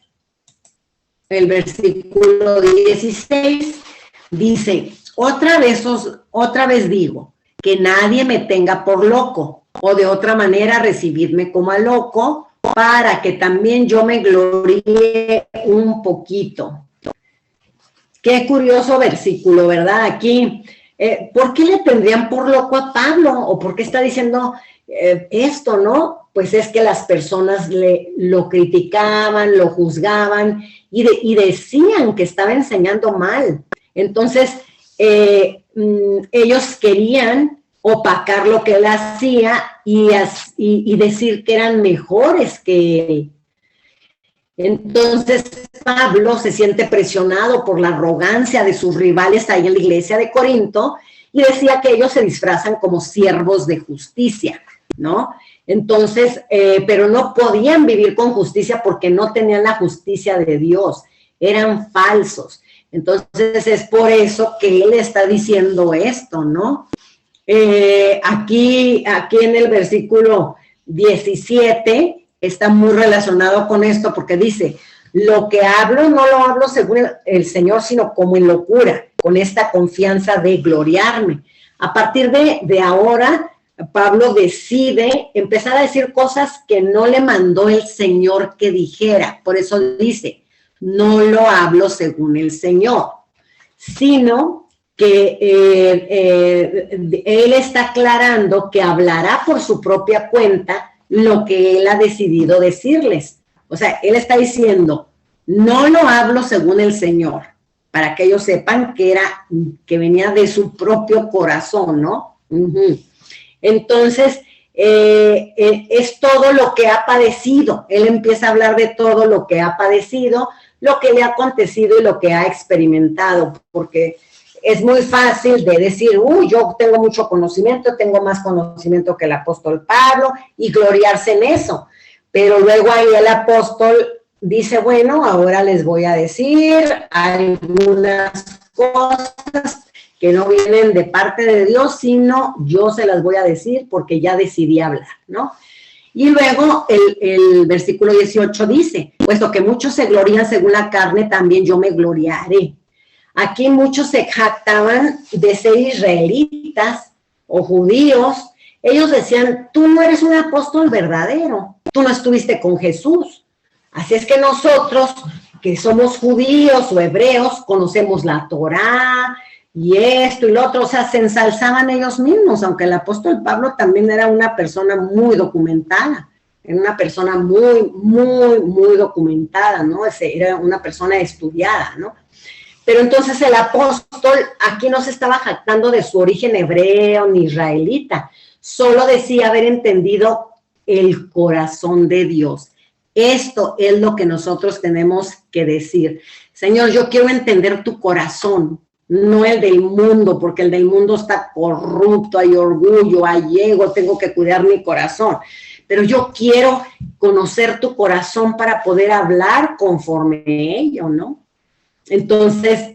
el versículo 16. Dice, otra vez digo, que nadie me tenga por loco, o de otra manera recibidme como a loco, para que también yo me gloríe un poquito. Qué curioso versículo, ¿verdad? Aquí, ¿por qué le tendrían por loco a Pablo? ¿O por qué está diciendo esto, no? Pues es que las personas lo criticaban, lo juzgaban y decían que estaba enseñando mal. Entonces, ellos querían opacar lo que él hacía y decir que eran mejores que él. Entonces Pablo se siente presionado por la arrogancia de sus rivales ahí en la iglesia de Corinto, y decía que ellos se disfrazan como siervos de justicia, ¿no? Entonces, pero no podían vivir con justicia porque no tenían la justicia de Dios, eran falsos. Entonces es por eso que él está diciendo esto, ¿no? Aquí en el versículo 17 está muy relacionado con esto, porque dice, lo que hablo no lo hablo según el Señor, sino como en locura, con esta confianza de gloriarme. A partir de ahora, Pablo decide empezar a decir cosas que no le mandó el Señor que dijera. Por eso dice, no lo hablo según el Señor, sino que él está aclarando que hablará por su propia cuenta lo que él ha decidido decirles. O sea, él está diciendo, no lo hablo según el Señor, para que ellos sepan que venía de su propio corazón, ¿no? Entonces, es todo lo que ha padecido. Él empieza a hablar de todo lo que ha padecido, lo que le ha acontecido y lo que ha experimentado, porque es muy fácil de decir, yo tengo mucho conocimiento, tengo más conocimiento que el apóstol Pablo, y gloriarse en eso. Pero luego ahí el apóstol dice, bueno, ahora les voy a decir algunas cosas que no vienen de parte de Dios, sino yo se las voy a decir porque ya decidí hablar, ¿no? Y luego el versículo 18 dice, puesto que muchos se glorían según la carne, también yo me gloriaré. Aquí muchos se jactaban de ser israelitas o judíos. Ellos decían, tú no eres un apóstol verdadero, tú no estuviste con Jesús. Así es que nosotros, que somos judíos o hebreos, conocemos la Torá y esto y lo otro. O sea, se ensalzaban ellos mismos, aunque el apóstol Pablo también era una persona muy documentada, era una persona muy documentada, ¿no? Era una persona estudiada, ¿no? Pero entonces el apóstol aquí no se estaba jactando de su origen hebreo ni israelita, solo decía haber entendido el corazón de Dios. Esto es lo que nosotros tenemos que decir. Señor, yo quiero entender tu corazón, no el del mundo, porque el del mundo está corrupto, hay orgullo, hay ego, tengo que cuidar mi corazón. Pero yo quiero conocer tu corazón para poder hablar conforme a ello, ¿no? Entonces,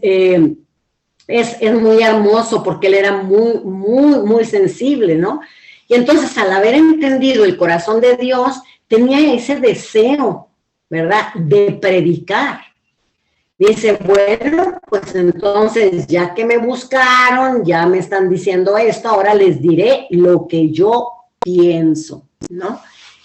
es muy hermoso porque él era muy sensible, ¿no? Y entonces, al haber entendido el corazón de Dios, tenía ese deseo, ¿verdad?, de predicar. Dice, bueno, pues entonces, ya que me buscaron, ya me están diciendo esto, ahora les diré lo que yo pienso, ¿no?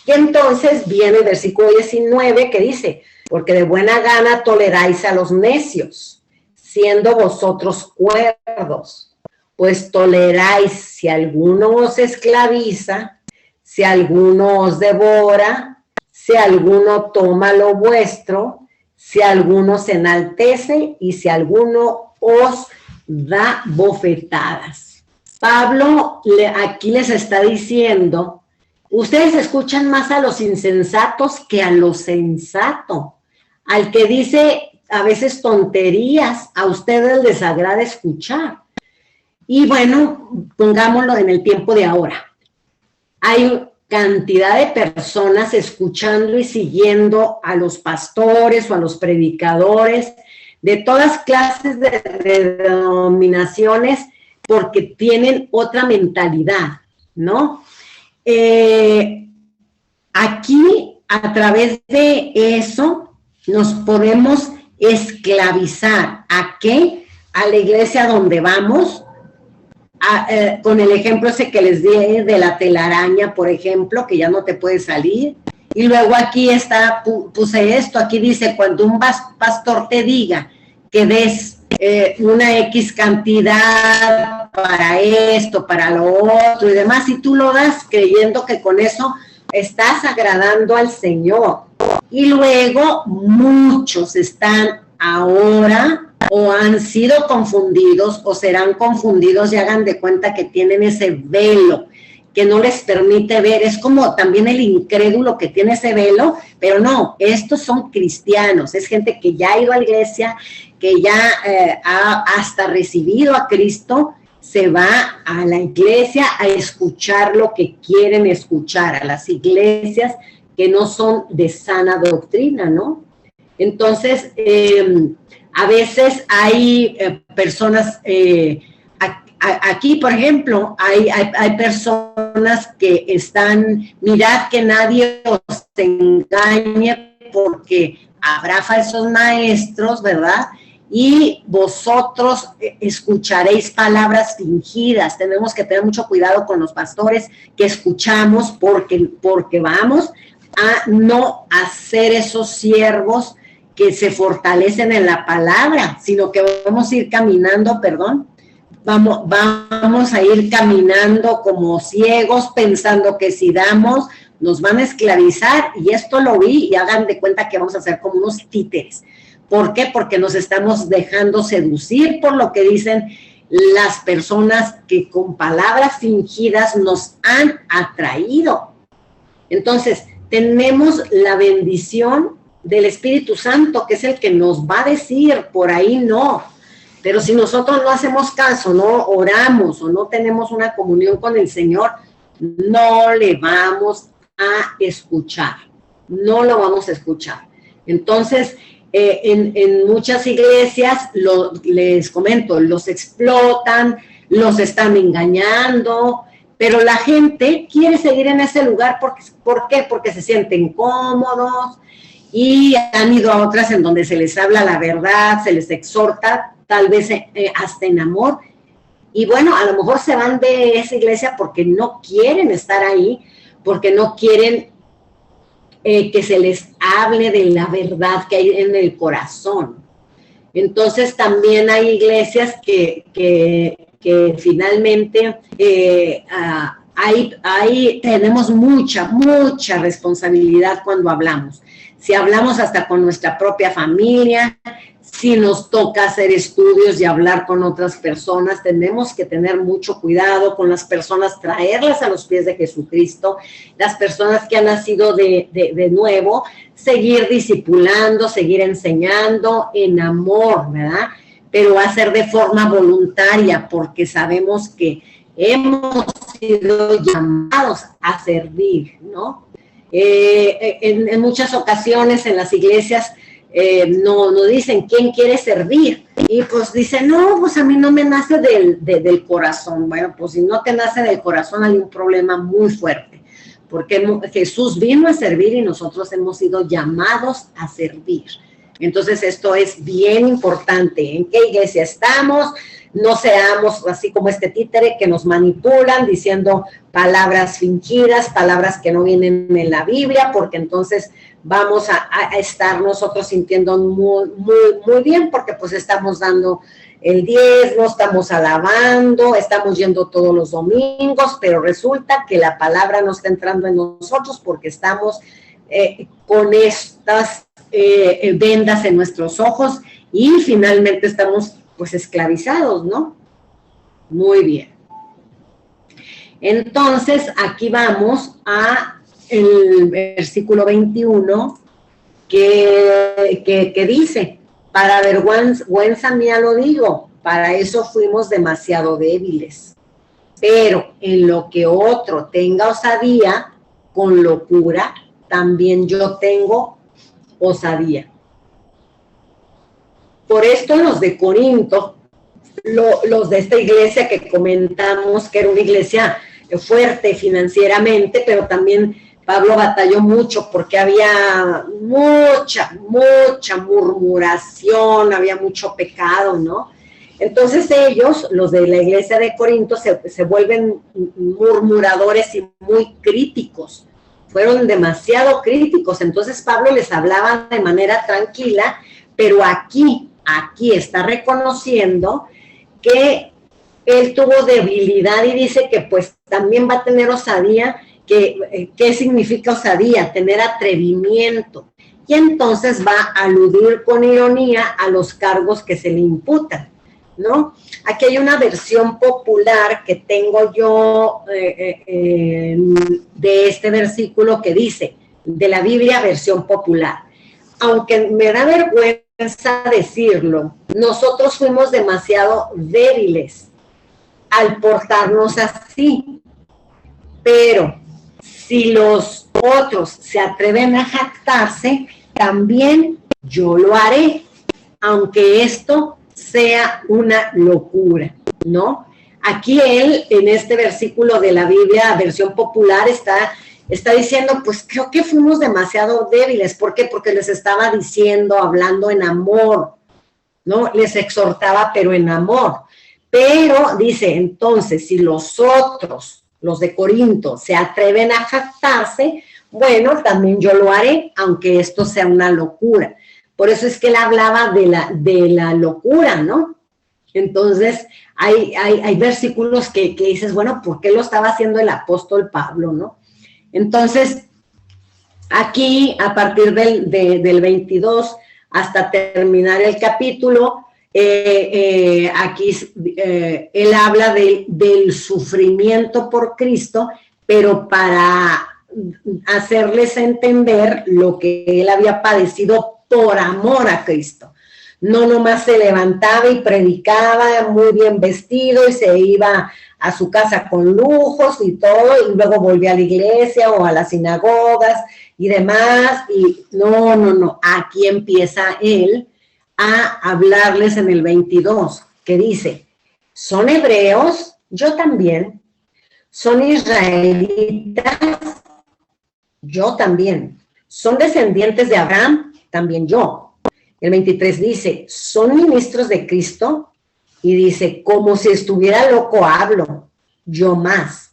Y entonces viene el versículo 19 que dice, porque de buena gana toleráis a los necios, siendo vosotros cuerdos, pues toleráis si alguno os esclaviza, si alguno os devora, si alguno toma lo vuestro, si alguno se enaltece y si alguno os da bofetadas. Pablo aquí les está diciendo, ustedes escuchan más a los insensatos que a lo sensato. Al que dice a veces tonterías, a ustedes les agrada escuchar. Y bueno, pongámoslo en el tiempo de ahora. Hay cantidad de personas escuchando y siguiendo a los pastores o a los predicadores de todas clases de denominaciones porque tienen otra mentalidad, ¿no? Aquí, a través de eso, nos podemos esclavizar. ¿A qué? A la iglesia donde vamos, con el ejemplo ese que les di de la telaraña, por ejemplo, que ya no te puede salir. Y luego aquí está, puse esto, aquí dice, cuando un pastor te diga que des una X cantidad para esto, para lo otro y demás, y tú lo das creyendo que con eso estás agradando al Señor. Y luego muchos están ahora o han sido confundidos o serán confundidos y hagan de cuenta que tienen ese velo que no les permite ver. Es como también el incrédulo que tiene ese velo, pero no, estos son cristianos, es gente que ya ha ido a la iglesia, que ya ha hasta recibido a Cristo, se va a la iglesia a escuchar lo que quieren escuchar, a las iglesias que no son de sana doctrina, ¿no? Entonces, a veces hay personas, aquí, por ejemplo, hay personas que están, mirad que nadie os engañe porque habrá falsos maestros, ¿verdad? Y vosotros escucharéis palabras fingidas. Tenemos que tener mucho cuidado con los pastores que escuchamos porque vamos a no hacer esos siervos que se fortalecen en la palabra, sino que vamos a ir caminando, vamos a ir caminando como ciegos, pensando que si damos, nos van a esclavizar, y esto lo vi, y hagan de cuenta que vamos a ser como unos títeres. ¿Por qué? Porque nos estamos dejando seducir por lo que dicen las personas que con palabras fingidas nos han atraído. Entonces, tenemos la bendición del Espíritu Santo, que es el que nos va a decir, por ahí no. Pero si nosotros no hacemos caso, no oramos o no tenemos una comunión con el Señor, no le vamos a escuchar, no lo vamos a escuchar. Entonces, en muchas iglesias, les comento, los explotan, los están engañando, Pero la gente quiere seguir en ese lugar, ¿por qué? Porque se sienten cómodos y han ido a otras en donde se les habla la verdad, se les exhorta, tal vez hasta en amor. Y bueno, a lo mejor se van de esa iglesia porque no quieren estar ahí, porque no quieren que se les hable de la verdad que hay en el corazón. Entonces también hay iglesias que finalmente ahí tenemos mucha responsabilidad cuando hablamos. Si hablamos hasta con nuestra propia familia, si nos toca hacer estudios y hablar con otras personas, tenemos que tener mucho cuidado con las personas, traerlas a los pies de Jesucristo, las personas que han nacido de nuevo, seguir discipulando, seguir enseñando en amor, ¿verdad? Pero hacer de forma voluntaria, porque sabemos que hemos sido llamados a servir, ¿no? En muchas ocasiones en las iglesias nos dicen, ¿quién quiere servir? Y pues dicen, no, pues a mí no me nace del corazón. Bueno, pues si no te nace del corazón hay un problema muy fuerte, porque Jesús vino a servir y nosotros hemos sido llamados a servir. Entonces esto es bien importante. ¿En qué iglesia estamos? No seamos así como este títere que nos manipulan diciendo palabras fingidas, palabras que no vienen en la Biblia, porque entonces vamos a estar nosotros sintiendo muy bien, porque pues estamos dando el diezmo, estamos alabando, estamos yendo todos los domingos, pero resulta que la palabra no está entrando en nosotros porque estamos con estas vendas en nuestros ojos y finalmente estamos pues esclavizados, ¿no? Muy bien. Entonces, aquí vamos a el versículo 21 que dice, para vergüenza mía lo digo, para eso fuimos demasiado débiles, pero en lo que otro tenga osadía, con locura, también yo tengo osadía. Por esto los de Corinto, los de esta iglesia que comentamos, que era una iglesia fuerte financieramente, pero también Pablo batalló mucho porque había mucha murmuración, había mucho pecado, ¿no? Entonces ellos, los de la iglesia de Corinto, se vuelven murmuradores y muy críticos. Fueron demasiado críticos. Entonces Pablo les hablaba de manera tranquila, pero aquí está reconociendo que él tuvo debilidad y dice que pues también va a tener osadía. ¿Qué significa osadía? Tener atrevimiento. Y entonces va a aludir con ironía a los cargos que se le imputan, ¿no? Aquí hay una versión popular que tengo yo de este versículo que dice, de la Biblia versión popular. Aunque me da vergüenza decirlo, nosotros fuimos demasiado débiles al portarnos así, pero si los otros se atreven a jactarse, también yo lo haré, aunque esto sea una locura, ¿no? Aquí él, en este versículo de la Biblia, versión popular, está diciendo, pues creo que fuimos demasiado débiles. ¿Por qué? Porque les estaba diciendo, hablando en amor, ¿no? Les exhortaba, pero en amor. Pero dice, entonces, si los otros, los de Corinto, se atreven a jactarse, bueno, también yo lo haré, aunque esto sea una locura. Por eso es que él hablaba de la locura, ¿no? Entonces, hay versículos que dices, bueno, ¿por qué lo estaba haciendo el apóstol Pablo, no? Entonces, aquí, a partir del 22 hasta terminar el capítulo, aquí él habla del sufrimiento por Cristo, pero para hacerles entender lo que él había padecido por amor a Cristo. No nomás se levantaba y predicaba muy bien vestido y se iba a su casa con lujos y todo, y luego volvía a la iglesia o a las sinagogas y demás, y no, aquí empieza él a hablarles en el 22, que dice, ¿son hebreos? Yo también. son israelitas, yo también. Son descendientes de Abraham, también yo. El 23 dice, son ministros de Cristo, y dice, como si estuviera loco hablo, yo más.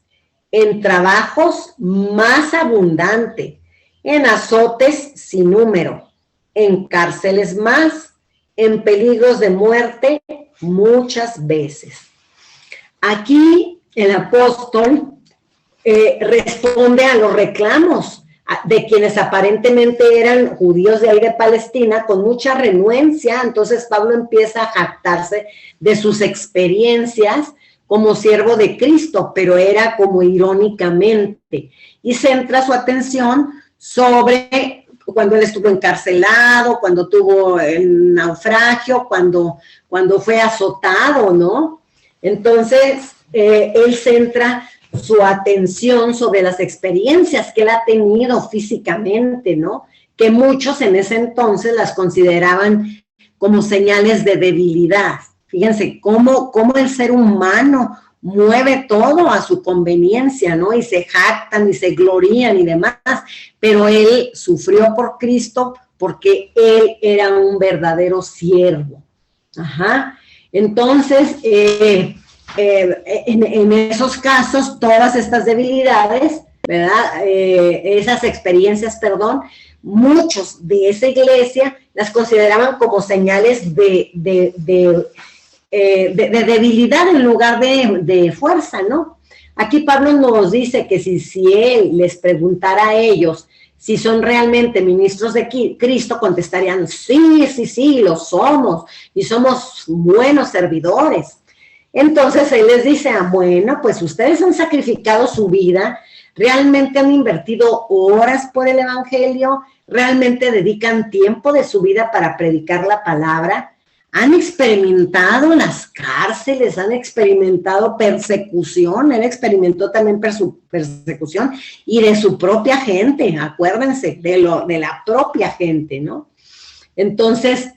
En trabajos más abundante, en azotes sin número, en cárceles más, en peligros de muerte muchas veces. Aquí el apóstol responde a los reclamos de quienes aparentemente eran judíos de ahí de Palestina con mucha renuencia. Entonces Pablo empieza a jactarse de sus experiencias como siervo de Cristo, pero era como irónicamente, y centra su atención sobre cuando él estuvo encarcelado, cuando tuvo el naufragio, cuando fue azotado, ¿no? Entonces, él centra su atención sobre las experiencias que él ha tenido físicamente, ¿no? Que muchos en ese entonces las consideraban como señales de debilidad. Fíjense cómo el ser humano mueve todo a su conveniencia, ¿no? Y se jactan y se glorían y demás, pero él sufrió por Cristo porque él era un verdadero siervo. Ajá. Entonces, en esos casos, todas estas debilidades, ¿verdad? Esas experiencias, perdón, muchos de esa iglesia las consideraban como señales de debilidad en lugar de fuerza, ¿no? Aquí Pablo nos dice que si él les preguntara a ellos si son realmente ministros de Cristo, contestarían, sí, lo somos, y somos buenos servidores. Entonces él les dice, bueno, pues ustedes han sacrificado su vida, realmente han invertido horas por el evangelio, realmente dedican tiempo de su vida para predicar la palabra, han experimentado las cárceles, han experimentado persecución, él experimentó también persecución y de su propia gente, acuérdense, de la propia gente, ¿no? Entonces,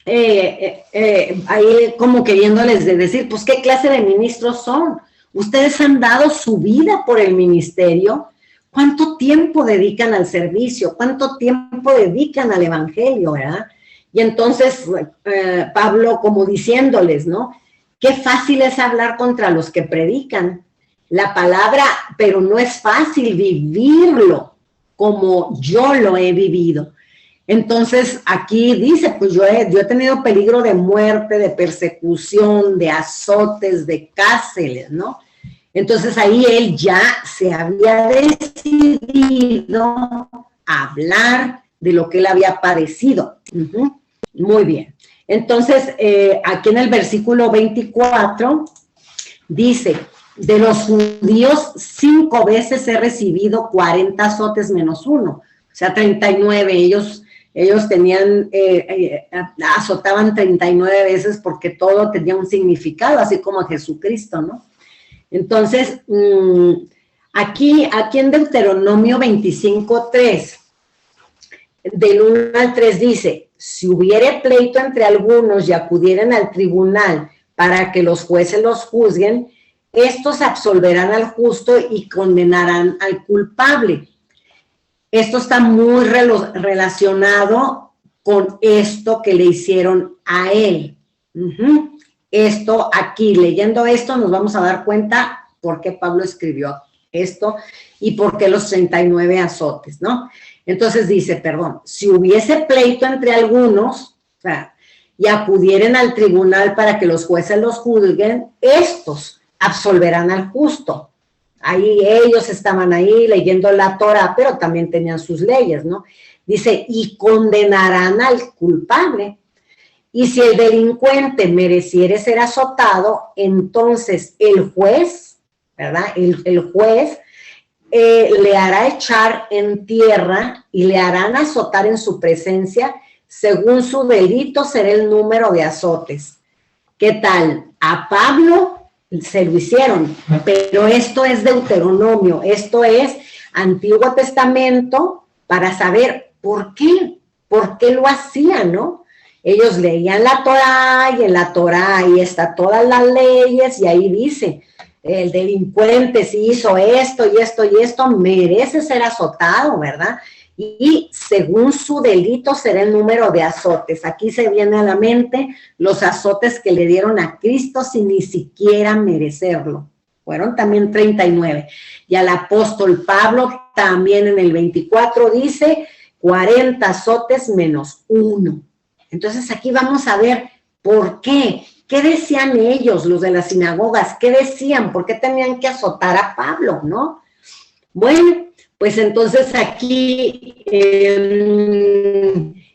ahí como queriéndoles decir, pues, ¿qué clase de ministros son? Ustedes han dado su vida por el ministerio. ¿Cuánto tiempo dedican al servicio? ¿Cuánto tiempo dedican al evangelio, verdad? Y entonces Pablo como diciéndoles, ¿no? Qué fácil es hablar contra los que predican la palabra, pero no es fácil vivirlo como yo lo he vivido. Entonces aquí dice, pues yo he tenido peligro de muerte, de persecución, de azotes, de cárceles, ¿no? Entonces ahí él ya se había decidido a hablar de lo que él había padecido. Muy bien. Entonces, aquí en el versículo 24 dice, de los judíos 5 veces he recibido 40 azotes menos 1, o sea, 39. Ellos tenían, azotaban 39 veces porque todo tenía un significado, así como Jesucristo, ¿no? Entonces, aquí en Deuteronomio 25:3, del 1 al 3 dice, si hubiere pleito entre algunos y acudieren al tribunal para que los jueces los juzguen, estos absolverán al justo y condenarán al culpable. Esto está muy relacionado con esto que le hicieron a él. Esto aquí, leyendo esto, nos vamos a dar cuenta por qué Pablo escribió esto y por qué los 39 azotes, ¿no? Entonces dice, perdón, si hubiese pleito entre algunos, o sea, y acudieren al tribunal para que los jueces los juzguen, estos absolverán al justo. Ahí ellos estaban ahí leyendo la Torah, pero también tenían sus leyes, ¿no? Dice, y condenarán al culpable. Y si el delincuente mereciere ser azotado, entonces el juez, ¿verdad? El juez le hará echar en tierra y le harán azotar en su presencia, según su delito será el número de azotes. ¿Qué tal? A Pablo se lo hicieron, pero esto es Deuteronomio, esto es Antiguo Testamento, para saber por qué lo hacían, ¿no? Ellos leían la Torah y en la Torah ahí está todas las leyes y ahí dice, el delincuente si hizo esto y esto y esto, merece ser azotado, ¿verdad? Y según su delito será el número de azotes. Aquí se viene a la mente los azotes que le dieron a Cristo sin ni siquiera merecerlo. Fueron también 39. Y al apóstol Pablo también en el 24 dice 40 azotes menos 1. Entonces aquí vamos a ver por qué. ¿Qué decían ellos, los de las sinagogas? ¿Qué decían? ¿Por qué tenían que azotar a Pablo, no? Bueno, pues entonces aquí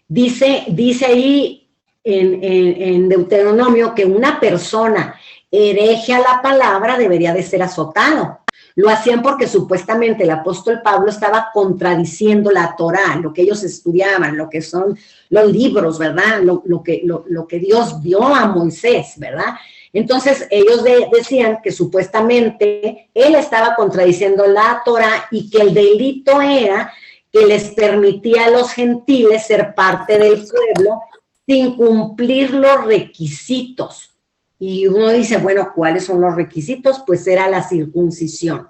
dice ahí en Deuteronomio que una persona hereje a la palabra debería de ser azotado. Lo hacían porque supuestamente el apóstol Pablo estaba contradiciendo la Torá, lo que ellos estudiaban, lo que son los libros, ¿verdad? Lo que Dios dio a Moisés, ¿verdad? Entonces ellos decían que supuestamente él estaba contradiciendo la Torá y que el delito era que les permitía a los gentiles ser parte del pueblo sin cumplir los requisitos. Y uno dice, bueno, ¿cuáles son los requisitos? Pues era la circuncisión.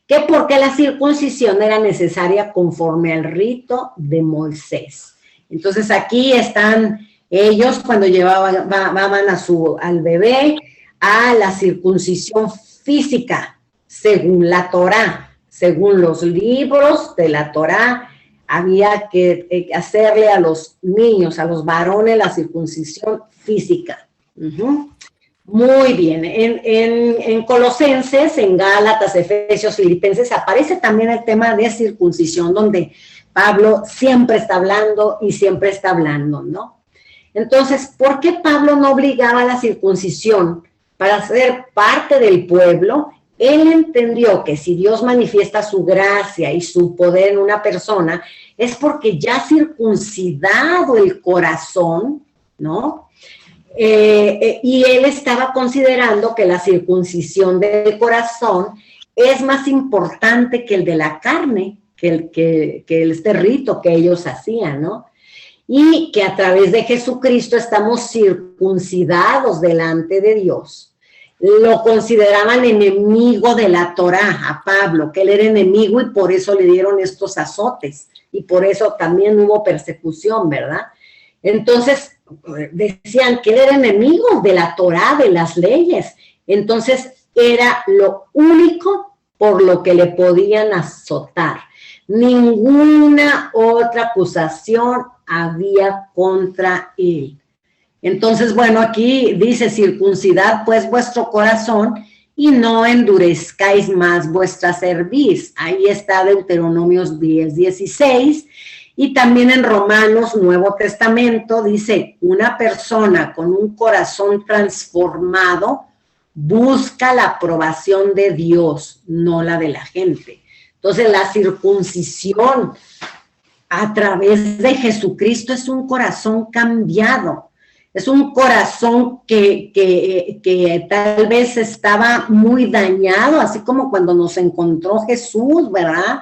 ¿Qué? Porque la circuncisión era necesaria conforme al rito de Moisés. Entonces aquí están ellos cuando llevaban al bebé a la circuncisión física, según la Torá, según los libros de la Torá, había que hacerle a los niños, a los varones, la circuncisión física. Muy bien, en Colosenses, en Gálatas, Efesios, Filipenses, aparece también el tema de circuncisión, donde Pablo siempre está hablando y siempre está hablando, ¿no? Entonces, ¿por qué Pablo no obligaba a la circuncisión para ser parte del pueblo? Él entendió que si Dios manifiesta su gracia y su poder en una persona, es porque ya circuncidado el corazón, ¿no? Y él estaba considerando que la circuncisión del corazón es más importante que el de la carne, que este rito que ellos hacían, ¿no? Y que a través de Jesucristo estamos circuncidados delante de Dios. Lo consideraban enemigo de la Torá a Pablo, que él era enemigo y por eso le dieron estos azotes y por eso también hubo persecución, ¿verdad? Entonces decían que él era enemigo de la Torá, de las leyes. Entonces era lo único por lo que le podían azotar. Ninguna otra acusación había contra él. Entonces, bueno, aquí dice, circuncidad pues vuestro corazón y no endurezcáis más vuestra cerviz. Ahí está Deuteronomios 10:16. Y también en Romanos, Nuevo Testamento, dice, una persona con un corazón transformado busca la aprobación de Dios, no la de la gente. Entonces, la circuncisión a través de Jesucristo es un corazón cambiado. Es un corazón que tal vez estaba muy dañado, así como cuando nos encontró Jesús, ¿verdad?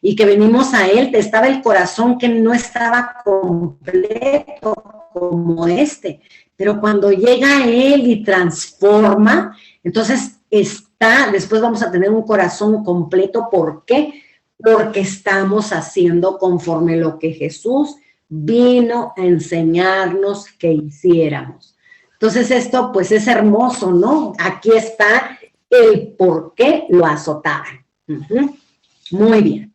Y que venimos a Él, estaba el corazón que no estaba completo como este. Pero cuando llega a Él y transforma, entonces después vamos a tener un corazón completo. ¿Por qué? Porque estamos haciendo conforme lo que Jesús vino a enseñarnos que hiciéramos. Entonces esto pues es hermoso, ¿no? Aquí está el por qué lo azotaban. Muy bien.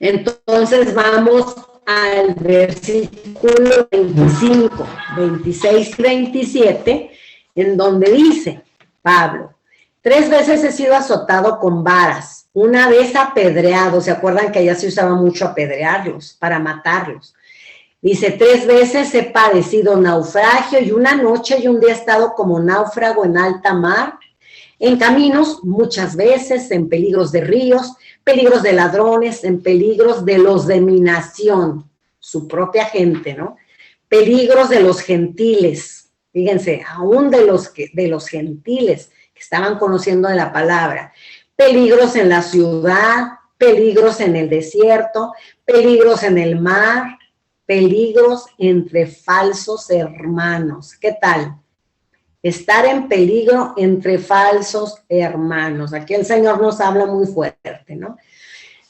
Entonces vamos al versículo 25, 26 y 27, en donde dice Pablo, 3 veces he sido azotado con varas, una vez apedreado. ¿Se acuerdan que allá se usaba mucho apedrearlos para matarlos? Dice, 3 veces he padecido naufragio y una noche y un día he estado como náufrago en alta mar, en caminos muchas veces, en peligros de ríos, peligros de ladrones, en peligros de los de mi nación, su propia gente, ¿no? Peligros de los gentiles, fíjense, aún de los gentiles que estaban conociendo de la palabra, peligros en la ciudad, peligros en el desierto, peligros en el mar, peligros entre falsos hermanos. ¿Qué tal? estar en peligro entre falsos hermanos. Aquí el Señor nos habla muy fuerte, ¿no?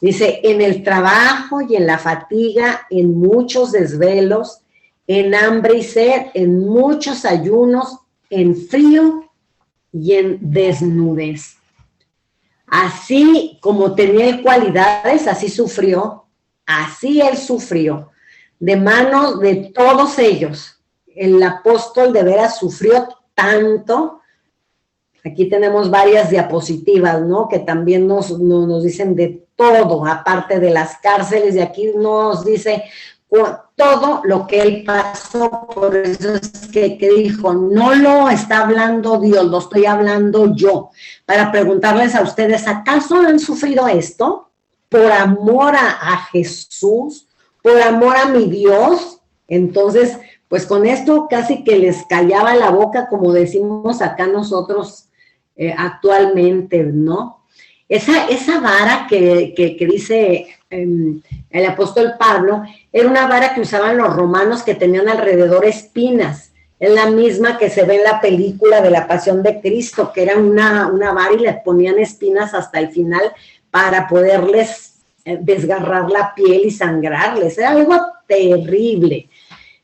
Dice, en el trabajo y en la fatiga, en muchos desvelos, en hambre y sed, en muchos ayunos, en frío y en desnudez. Así como tenía cualidades, así sufrió, así él sufrió, de manos de todos ellos. El apóstol de veras sufrió tanto. Aquí tenemos varias diapositivas, ¿no? Que también nos dicen de todo, aparte de las cárceles, y aquí nos dice todo lo que él pasó. Por eso es que dijo, no lo está hablando Dios, lo estoy hablando yo, para preguntarles a ustedes, ¿acaso han sufrido esto por amor a Jesús, por amor a mi Dios? Entonces, pues con esto casi que les callaba la boca, como decimos acá nosotros actualmente, ¿no? Esa vara que dice el apóstol Pablo, era una vara que usaban los romanos que tenían alrededor espinas. Es la misma que se ve en la película de la Pasión de Cristo, que era una vara y le ponían espinas hasta el final para poderles desgarrar la piel y sangrarles. Era algo terrible,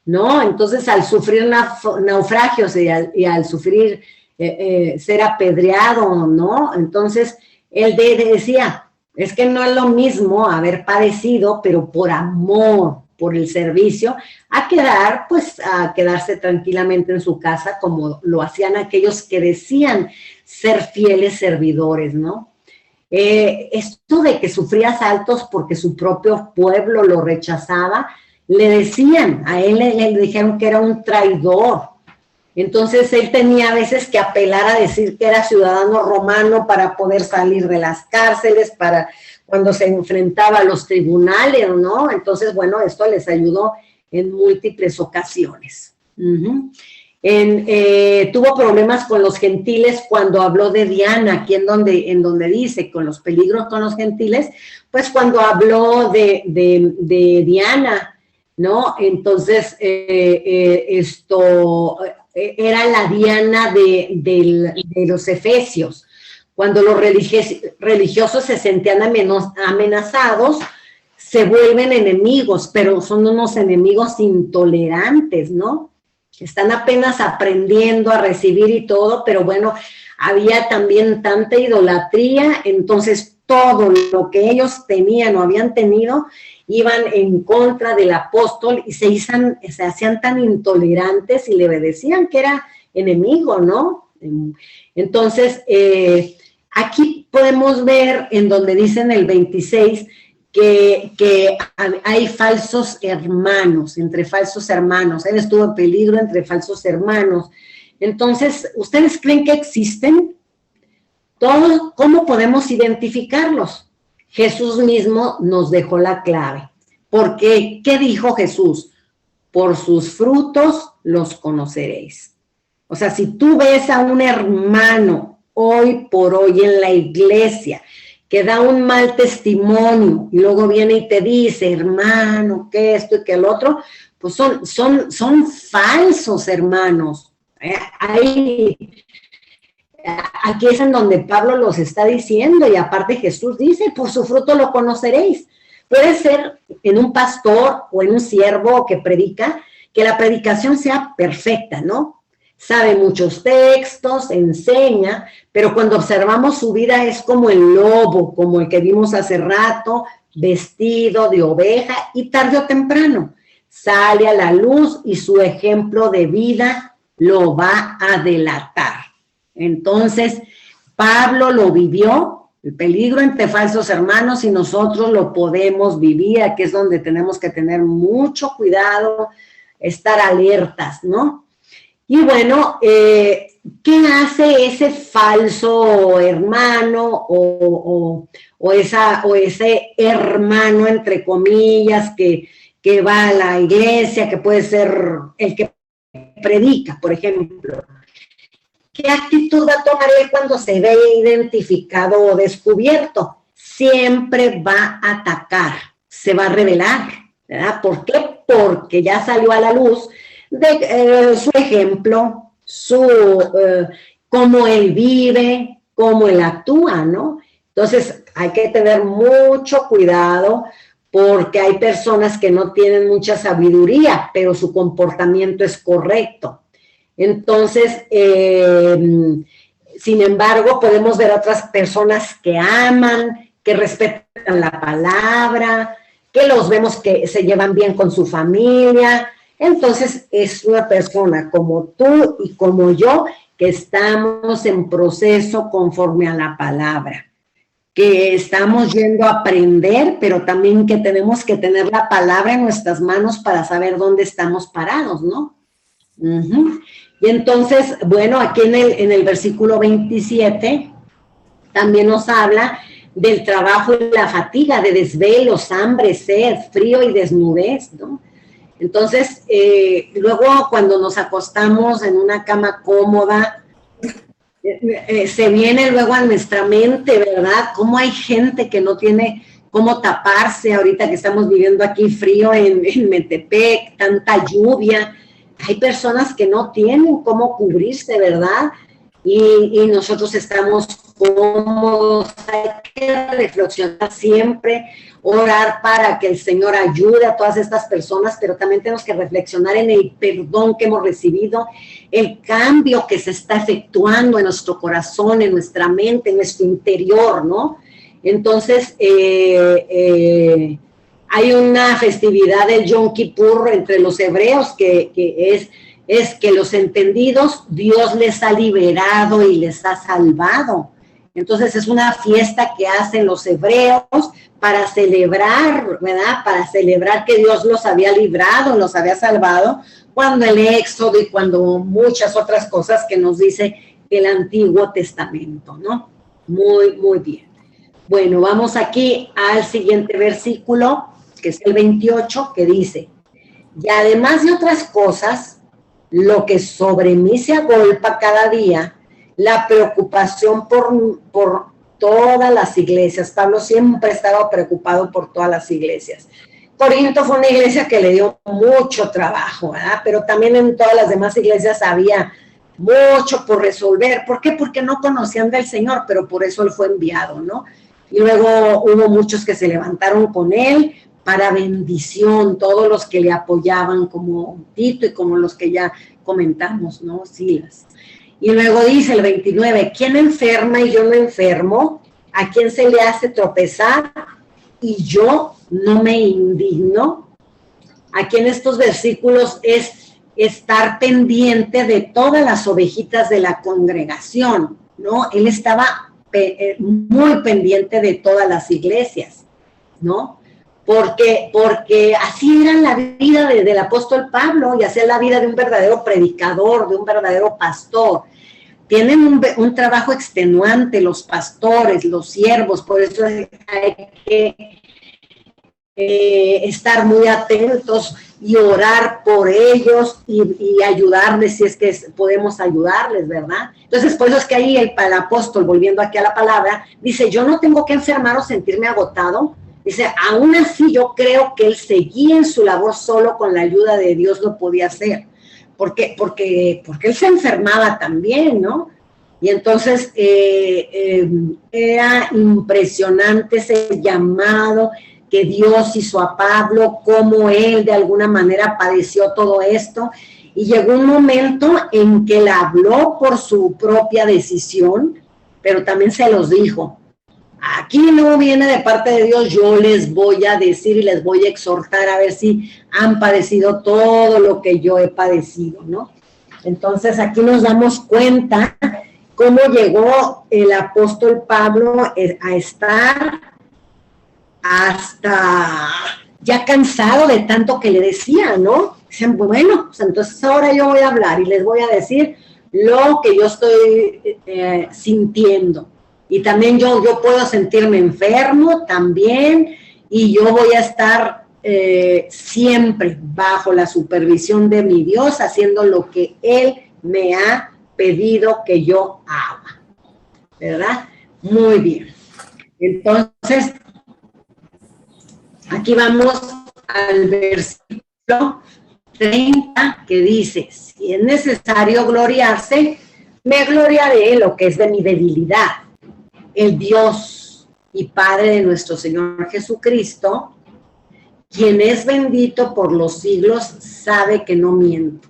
¿no? Entonces, al sufrir naufragios y al sufrir ser apedreado, ¿no? Entonces, él decía, es que no es lo mismo haber padecido, pero por amor, por el servicio, a quedarse tranquilamente en su casa, como lo hacían aquellos que decían ser fieles servidores, ¿no? Esto de que sufría asaltos porque su propio pueblo lo rechazaba, le decían, a él le dijeron que era un traidor. Entonces él tenía a veces que apelar a decir que era ciudadano romano para poder salir de las cárceles, para cuando se enfrentaba a los tribunales, ¿no? Entonces, bueno, esto les ayudó en múltiples ocasiones. Tuvo problemas con los gentiles cuando habló de Diana, aquí en donde dice, con los peligros con los gentiles, pues cuando habló de Diana, ¿no? Entonces, era la Diana de los efesios. Cuando los religiosos se sentían amenazados, se vuelven enemigos, pero son unos enemigos intolerantes, ¿no? Están apenas aprendiendo a recibir y todo, pero bueno, había también tanta idolatría, entonces todo lo que ellos tenían o habían tenido iban en contra del apóstol y se hacían tan intolerantes y le decían que era enemigo, ¿no? Entonces, aquí podemos ver en donde dice en el 26 que hay falsos hermanos, entre falsos hermanos. Él estuvo en peligro entre falsos hermanos. Entonces, ¿ustedes creen que existen? ¿Cómo podemos identificarlos? Jesús mismo nos dejó la clave. Porque, ¿qué dijo Jesús? Por sus frutos los conoceréis. O sea, si tú ves a un hermano hoy por hoy en la iglesia que da un mal testimonio y luego viene y te dice, hermano, que esto y que el otro, pues son falsos hermanos. Aquí es en donde Pablo los está diciendo y aparte Jesús dice, por su fruto lo conoceréis. Puede ser en un pastor o en un siervo que predica, que la predicación sea perfecta, ¿no? Sabe muchos textos, enseña, pero cuando observamos su vida es como el lobo, como el que vimos hace rato, vestido de oveja y tarde o temprano sale a la luz y su ejemplo de vida lo va a delatar. Entonces, Pablo lo vivió, el peligro entre falsos hermanos, y nosotros lo podemos vivir, aquí es donde tenemos que tener mucho cuidado, estar alertas, ¿no? Y bueno, ¿qué hace ese falso hermano o ese hermano, entre comillas, que va a la iglesia, que puede ser el que predica, por ejemplo? ¿Qué actitud va a tomar él cuando se ve identificado o descubierto? Siempre va a atacar, se va a rebelar, ¿verdad? ¿Por qué? Porque ya salió a la luz de su ejemplo, cómo él vive, cómo él actúa, ¿no? Entonces, hay que tener mucho cuidado porque hay personas que no tienen mucha sabiduría, pero su comportamiento es correcto. Entonces, sin embargo, podemos ver otras personas que aman, que respetan la palabra, que los vemos que se llevan bien con su familia. Entonces, es una persona como tú y como yo que estamos en proceso conforme a la palabra, que estamos yendo a aprender, pero también que tenemos que tener la palabra en nuestras manos para saber dónde estamos parados, ¿no? Y entonces, bueno, aquí en el versículo 27 también nos habla del trabajo y la fatiga, de desvelos, hambre, sed, frío y desnudez, ¿no? Entonces, luego cuando nos acostamos en una cama cómoda, se viene luego a nuestra mente, ¿verdad? Cómo hay gente que no tiene cómo taparse ahorita que estamos viviendo aquí frío en Metepec, tanta lluvia. Hay personas que no tienen cómo cubrirse, ¿verdad? Y nosotros estamos cómodos. Hay que reflexionar siempre, orar para que el Señor ayude a todas estas personas, pero también tenemos que reflexionar en el perdón que hemos recibido, el cambio que se está efectuando en nuestro corazón, en nuestra mente, en nuestro interior, ¿no? Entonces, hay una festividad del Yom Kippur entre los hebreos que es que los entendidos Dios les ha liberado y les ha salvado. Entonces es una fiesta que hacen los hebreos para celebrar, ¿verdad? Para celebrar que Dios los había librado, los había salvado, cuando el Éxodo y cuando muchas otras cosas que nos dice el Antiguo Testamento, ¿no? Muy, muy bien. Bueno, vamos aquí al siguiente versículo, que es el 28, que dice, y además de otras cosas, lo que sobre mí se agolpa cada día, la preocupación por todas las iglesias. Pablo siempre estaba preocupado por todas las iglesias. Corinto fue una iglesia que le dio mucho trabajo, ¿verdad? Pero también en todas las demás iglesias había mucho por resolver. ¿Por qué? Porque no conocían del Señor, pero por eso él fue enviado, ¿no? Y luego hubo muchos que se levantaron con él para bendición, todos los que le apoyaban como Tito y como los que ya comentamos, ¿no? Silas. Y luego dice el 29, ¿quién enferma y yo no enfermo? ¿A quién se le hace tropezar y yo no me indigno? Aquí en estos versículos es estar pendiente de todas las ovejitas de la congregación, ¿no? Él estaba muy pendiente de todas las iglesias, ¿no? Porque así era la vida del apóstol Pablo y así es la vida de un verdadero predicador, de un verdadero pastor. Tienen un trabajo extenuante los pastores, los siervos, por eso hay que estar muy atentos y orar por ellos y ayudarles si es que podemos ayudarles, ¿verdad? Entonces, por eso es que ahí el apóstol, volviendo aquí a la palabra, dice, yo no tengo que enfermar o sentirme agotado. Dice, aún así yo creo que él seguía en su labor solo con la ayuda de Dios lo podía hacer. Porque él se enfermaba también, ¿no? Y entonces era impresionante ese llamado que Dios hizo a Pablo, cómo él de alguna manera padeció todo esto. Y llegó un momento en que él habló por su propia decisión, pero también se los dijo. Aquí no viene de parte de Dios, yo les voy a decir y les voy a exhortar a ver si han padecido todo lo que yo he padecido, ¿no? Entonces aquí nos damos cuenta cómo llegó el apóstol Pablo a estar hasta ya cansado de tanto que le decía, ¿no? Dicen, bueno, pues entonces ahora yo voy a hablar y les voy a decir lo que yo estoy sintiendo. Y también yo puedo sentirme enfermo también y yo voy a estar siempre bajo la supervisión de mi Dios haciendo lo que Él me ha pedido que yo haga, ¿verdad? Muy bien. Entonces, aquí vamos al versículo 30, que dice, si es necesario gloriarse, me gloriaré en lo que es de mi debilidad. El Dios y Padre de nuestro Señor Jesucristo, quien es bendito por los siglos, sabe que no miento.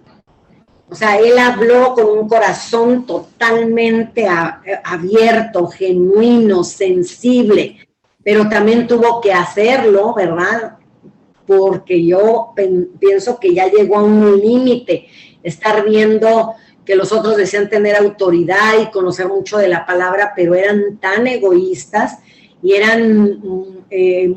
O sea, él habló con un corazón totalmente abierto, genuino, sensible, pero también tuvo que hacerlo, ¿verdad? Porque yo pienso que ya llegó a un límite, estar viendo que los otros decían tener autoridad y conocer mucho de la palabra, pero eran tan egoístas y eran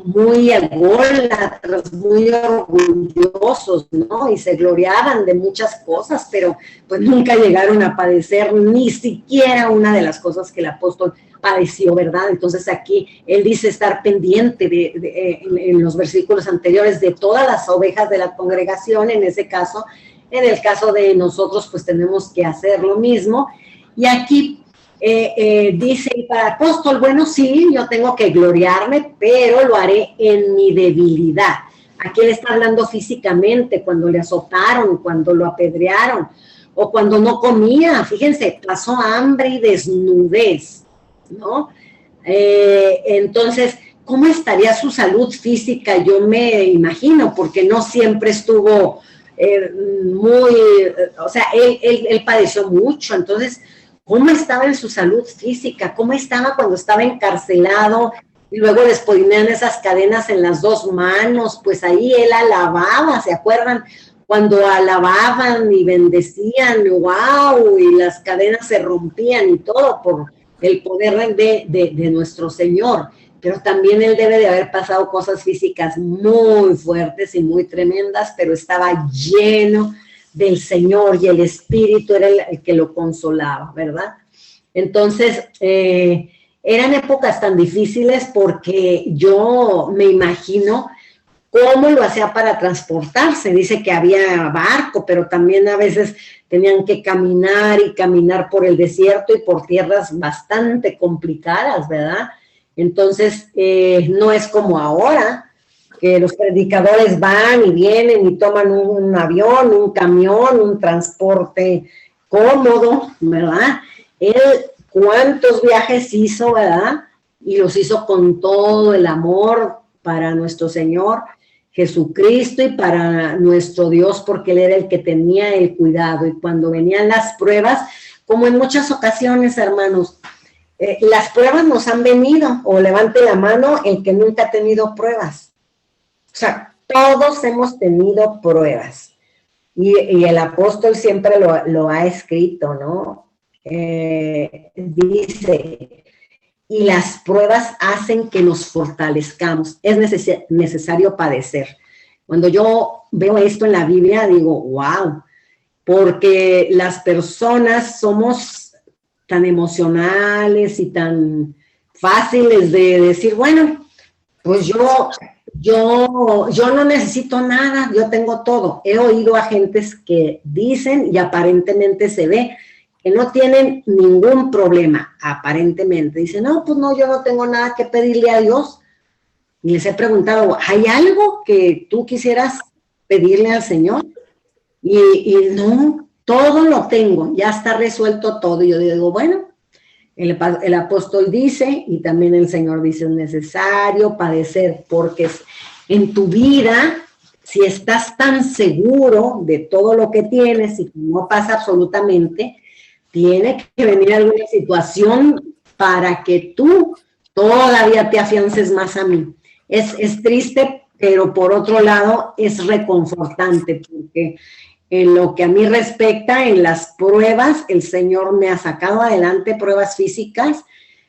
muy ególatras, muy orgullosos, ¿no? Y se gloriaban de muchas cosas, pero pues nunca llegaron a padecer ni siquiera una de las cosas que el apóstol padeció, ¿verdad? Entonces aquí él dice estar pendiente en los versículos anteriores de todas las ovejas de la congregación, en ese caso. En el caso de nosotros, pues tenemos que hacer lo mismo. Y aquí dice para el apóstol, bueno, sí, yo tengo que gloriarme, pero lo haré en mi debilidad. Aquí él está hablando físicamente, cuando le azotaron, cuando lo apedrearon, o cuando no comía. Fíjense, pasó hambre y desnudez, ¿no? Entonces, ¿cómo estaría su salud física? Yo me imagino, porque no siempre estuvo o sea, él padeció mucho. Entonces, ¿cómo estaba en su salud física? ¿Cómo estaba cuando estaba encarcelado? Y luego les ponían esas cadenas en las dos manos, pues ahí él alababa, ¿se acuerdan? Cuando alababan y bendecían, wow, y las cadenas se rompían y todo por el poder de nuestro Señor. Pero también él debe de haber pasado cosas físicas muy fuertes y muy tremendas, pero estaba lleno del Señor y el Espíritu era el que lo consolaba, ¿verdad? Entonces, eran épocas tan difíciles porque yo me imagino cómo lo hacía para transportarse. Dice que había barco, pero también a veces tenían que caminar y caminar por el desierto y por tierras bastante complicadas, ¿verdad? Entonces, no es como ahora, que los predicadores van y vienen y toman un avión, un camión, un transporte cómodo, ¿verdad? Él, ¿cuántos viajes hizo, verdad? Y los hizo con todo el amor para nuestro Señor Jesucristo y para nuestro Dios, porque Él era el que tenía el cuidado. Y cuando venían las pruebas, como en muchas ocasiones, hermanos, las pruebas nos han venido, o levante la mano el que nunca ha tenido pruebas. O sea, todos hemos tenido pruebas. Y el apóstol siempre lo ha escrito, ¿no? Dice, y las pruebas hacen que nos fortalezcamos. Es necesario padecer. Cuando yo veo esto en la Biblia, digo, wow, porque las personas somos tan emocionales y tan fáciles de decir, bueno, pues yo no necesito nada, yo tengo todo. He oído a gentes que dicen y aparentemente se ve que no tienen ningún problema, aparentemente. Dicen, no, pues no, yo no tengo nada que pedirle a Dios. Y les he preguntado, ¿hay algo que tú quisieras pedirle al Señor? Y no, todo lo tengo, ya está resuelto todo. Y yo digo, bueno, el apóstol dice, y también el Señor dice, es necesario padecer, porque en tu vida, si estás tan seguro de todo lo que tienes y que no pasa absolutamente, tiene que venir alguna situación para que tú todavía te afiances más a mí. Es triste, pero por otro lado es reconfortante, porque en lo que a mí respecta, en las pruebas, el Señor me ha sacado adelante, pruebas físicas,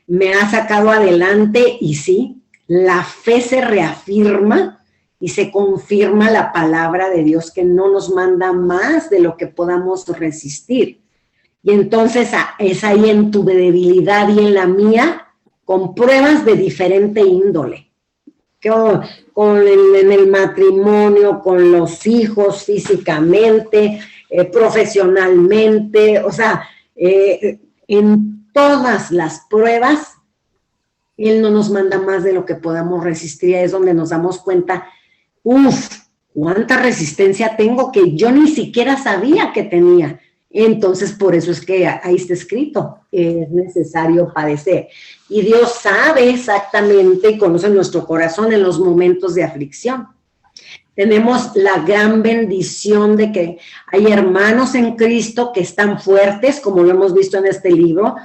me ha sacado adelante y sí, la fe se reafirma y se confirma la palabra de Dios que no nos manda más de lo que podamos resistir. Y entonces es ahí en tu debilidad y en la mía, con pruebas de diferente índole. En el matrimonio, con los hijos, físicamente, profesionalmente, o sea, en todas las pruebas, Él no nos manda más de lo que podamos resistir. Es donde nos damos cuenta, ¿Cuánta resistencia tengo que yo ni siquiera sabía que tenía? Entonces, por eso es que ahí está escrito, es necesario padecer. Y Dios sabe exactamente y conoce nuestro corazón en los momentos de aflicción. Tenemos la gran bendición de que hay hermanos en Cristo que están fuertes, como lo hemos visto en este libro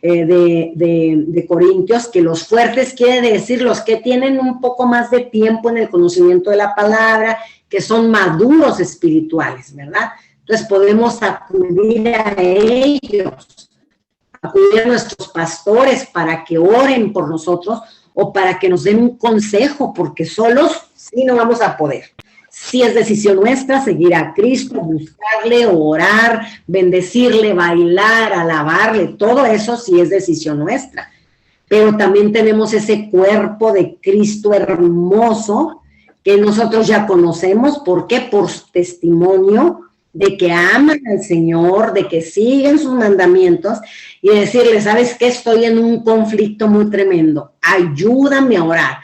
de Corintios, que los fuertes quiere decir los que tienen un poco más de tiempo en el conocimiento de la palabra, que son maduros espirituales, ¿verdad? Entonces podemos acudir a ellos, acudir a nuestros pastores para que oren por nosotros o para que nos den un consejo, porque solos sí no vamos a poder. Sí es decisión nuestra seguir a Cristo, buscarle, orar, bendecirle, bailar, alabarle, todo eso sí es decisión nuestra. Pero también tenemos ese cuerpo de Cristo hermoso que nosotros ya conocemos. ¿Por qué? Por su testimonio de que aman al Señor, de que siguen sus mandamientos y decirle, ¿sabes qué? Estoy en un conflicto muy tremendo, ayúdame a orar.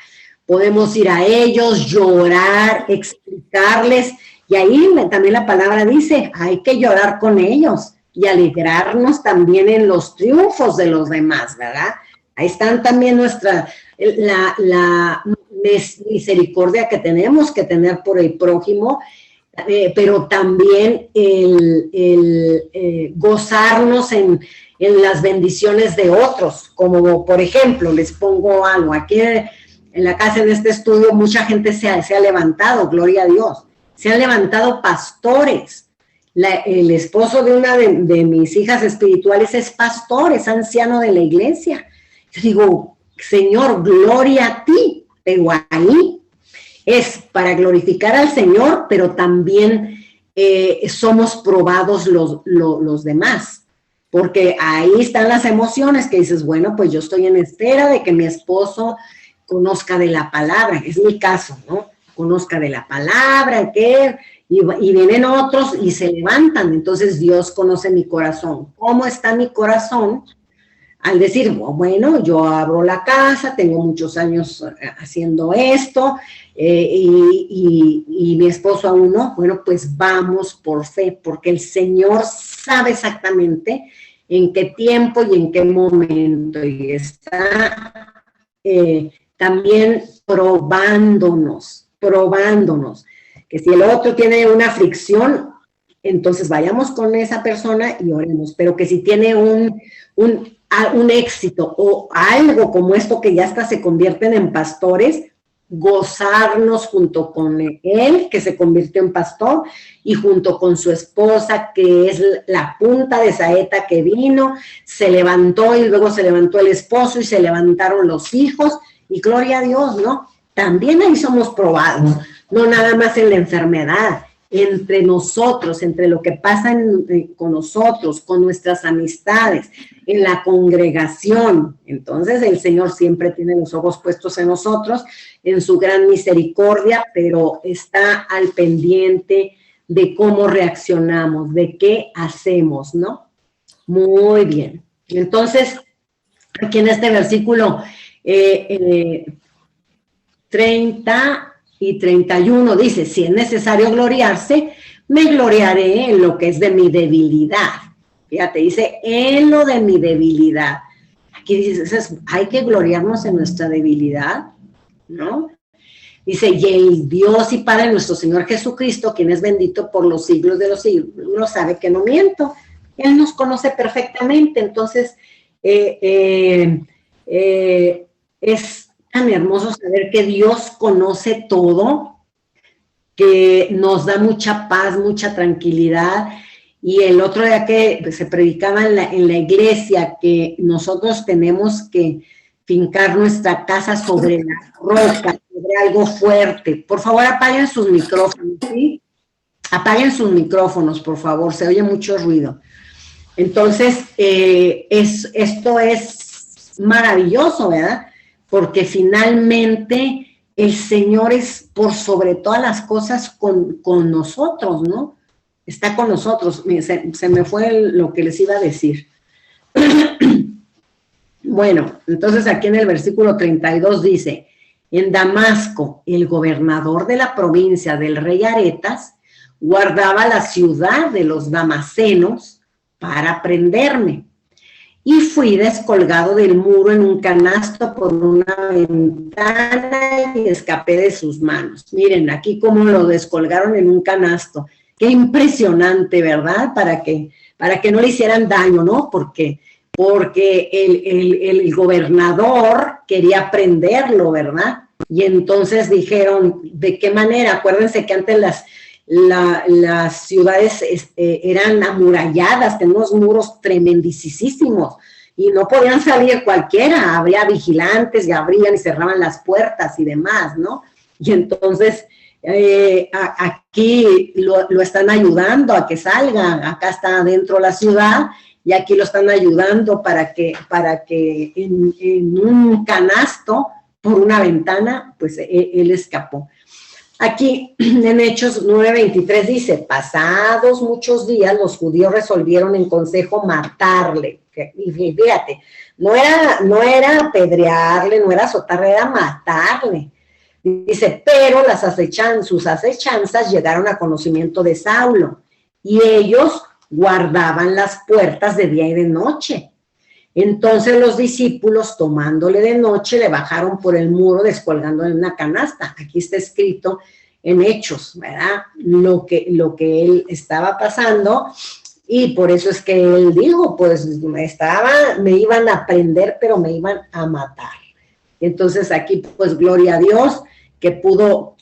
Podemos ir a ellos, llorar, explicarles, y ahí también la palabra dice, hay que llorar con ellos y alegrarnos también en los triunfos de los demás, ¿verdad? Ahí están también la misericordia que tenemos que tener por el prójimo, pero también el gozarnos en las bendiciones de otros, como por ejemplo, les pongo algo, aquí en la casa, en este estudio, mucha gente se ha levantado, gloria a Dios. Se han levantado pastores. El esposo de una de mis hijas espirituales es pastor, es anciano de la iglesia. Yo digo, Señor, gloria a ti. Pero ahí es para glorificar al Señor, pero también somos probados los demás. Porque ahí están las emociones que dices, bueno, pues yo estoy en espera de que mi esposo conozca de la palabra, es mi caso, ¿no? Conozca de la palabra, y vienen otros y se levantan, entonces Dios conoce mi corazón. ¿Cómo está mi corazón? Al decir, bueno, yo abro la casa, tengo muchos años haciendo esto, y mi esposo aún no, bueno, pues vamos por fe, porque el Señor sabe exactamente en qué tiempo y en qué momento, y está también probándonos, que si el otro tiene una aflicción, entonces vayamos con esa persona y oremos, pero que si tiene un éxito o algo como esto que ya hasta se convierten en pastores, gozarnos junto con él, que se convirtió en pastor, y junto con su esposa, que es la punta de saeta que vino, se levantó y luego se levantó el esposo y se levantaron los hijos, y gloria a Dios, ¿no? También ahí somos probados, no nada más en la enfermedad, entre nosotros, entre lo que pasa con nosotros, con nuestras amistades, en la congregación. Entonces el Señor siempre tiene los ojos puestos en nosotros, en su gran misericordia, pero está al pendiente de cómo reaccionamos, de qué hacemos, ¿no? Muy bien. Entonces, aquí en este versículo 30 y 31 dice, si es necesario gloriarse, me gloriaré en lo que es de mi debilidad. Fíjate, dice, en lo de mi debilidad. Aquí dice, hay que gloriarnos en nuestra debilidad, ¿no? Dice, y el Dios y Padre nuestro Señor Jesucristo, quien es bendito por los siglos de los siglos, sabe que no miento. Él nos conoce perfectamente, entonces es tan hermoso saber que Dios conoce todo, que nos da mucha paz, mucha tranquilidad. Y el otro día que se predicaba en la iglesia que nosotros tenemos que fincar nuestra casa sobre la roca, sobre algo fuerte. Por favor, apaguen sus micrófonos, ¿sí? Apaguen sus micrófonos, por favor, se oye mucho ruido. Entonces, esto es maravilloso, ¿verdad? Porque finalmente el Señor es por sobre todas las cosas con nosotros, ¿no? Está con nosotros. Se me fue lo que les iba a decir. Bueno, entonces aquí en el versículo 32 dice, En Damasco, el gobernador de la provincia del rey Aretas guardaba la ciudad de los damasenos para prenderme. Y fui descolgado del muro en un canasto por una ventana y escapé de sus manos. Miren, aquí cómo lo descolgaron en un canasto. Qué impresionante, ¿verdad? Para que no le hicieran daño, ¿no? Porque el gobernador quería prenderlo, ¿verdad? Y entonces dijeron, ¿de qué manera? Acuérdense que antes las ciudades eran amuralladas, tenían unos muros tremendísimos y no podían salir cualquiera, habría vigilantes y abrían y cerraban las puertas y demás, ¿no? Y entonces aquí lo están ayudando a que salga, acá está dentro la ciudad y aquí lo están ayudando para que en un canasto por una ventana, pues él escapó. Aquí en Hechos 9:23 dice, pasados muchos días los judíos resolvieron en consejo matarle. Y fíjate, no era apedrearle, no era azotarle, era matarle. Dice, pero sus acechanzas llegaron a conocimiento de Saulo y ellos guardaban las puertas de día y de noche. Entonces los discípulos, tomándole de noche, le bajaron por el muro descolgándole en una canasta. Aquí está escrito en Hechos, ¿verdad? Lo que él estaba pasando, y por eso es que él dijo, pues me iban a prender, pero me iban a matar. Entonces aquí, pues gloria a Dios que pudo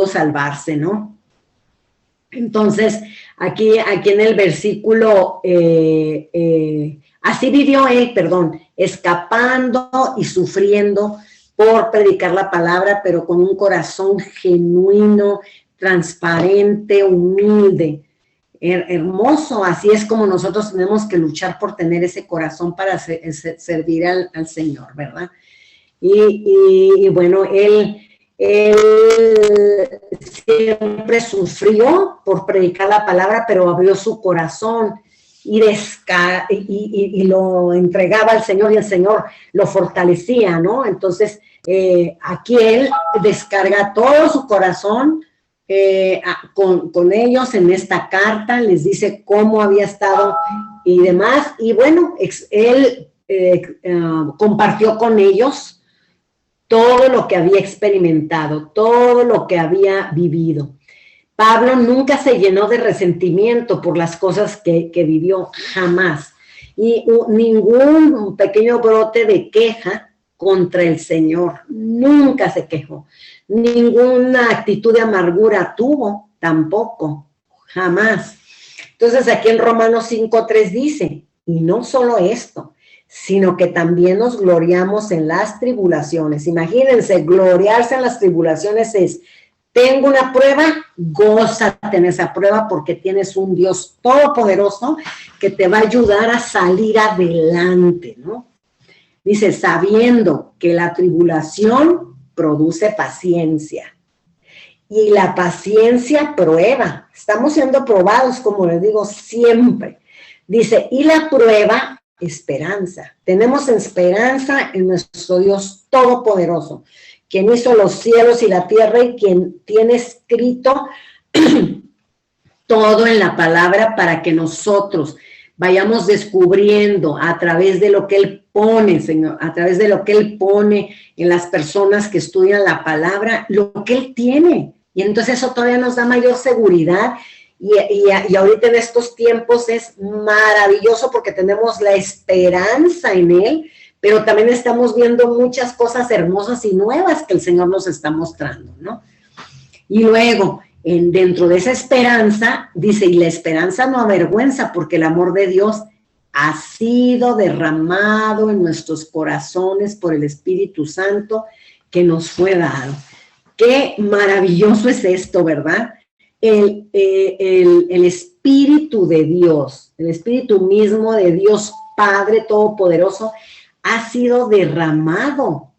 salvarse, ¿no? Entonces, aquí en el versículo, así vivió él, escapando y sufriendo por predicar la palabra, pero con un corazón genuino, transparente, humilde, hermoso. Así es como nosotros tenemos que luchar por tener ese corazón para servir al Señor, ¿verdad? Y bueno, él siempre sufrió por predicar la palabra, pero abrió su corazón y lo entregaba al Señor, y el Señor lo fortalecía, ¿no? Entonces, aquí él descarga todo su corazón con ellos en esta carta, les dice cómo había estado y demás, y bueno, él compartió con ellos todo lo que había experimentado, todo lo que había vivido. Pablo nunca se llenó de resentimiento por las cosas que vivió, jamás. Y ningún pequeño brote de queja contra el Señor, nunca se quejó. Ninguna actitud de amargura tuvo, tampoco, jamás. Entonces aquí en Romanos 5:3 dice, y no solo esto, sino que también nos gloriamos en las tribulaciones. Imagínense, gloriarse en las tribulaciones es, tengo una prueba, gózate en esa prueba porque tienes un Dios todopoderoso que te va a ayudar a salir adelante, ¿no? Dice, sabiendo que la tribulación produce paciencia y la paciencia prueba. Estamos siendo probados, como les digo siempre. Dice, y la prueba, esperanza. Tenemos esperanza en nuestro Dios todopoderoso, quien hizo los cielos y la tierra y quien tiene escrito todo en la palabra para que nosotros vayamos descubriendo a través de lo que Él pone, Señor, a través de lo que Él pone en las personas que estudian la palabra, lo que Él tiene. Y entonces eso todavía nos da mayor seguridad. Y ahorita en estos tiempos es maravilloso porque tenemos la esperanza en Él, pero también estamos viendo muchas cosas hermosas y nuevas que el Señor nos está mostrando, ¿no? Y luego, dentro de esa esperanza, dice, y la esperanza no avergüenza porque el amor de Dios ha sido derramado en nuestros corazones por el Espíritu Santo que nos fue dado. Qué maravilloso es esto, ¿verdad? El Espíritu de Dios, el Espíritu mismo de Dios Padre Todopoderoso ha sido derramado.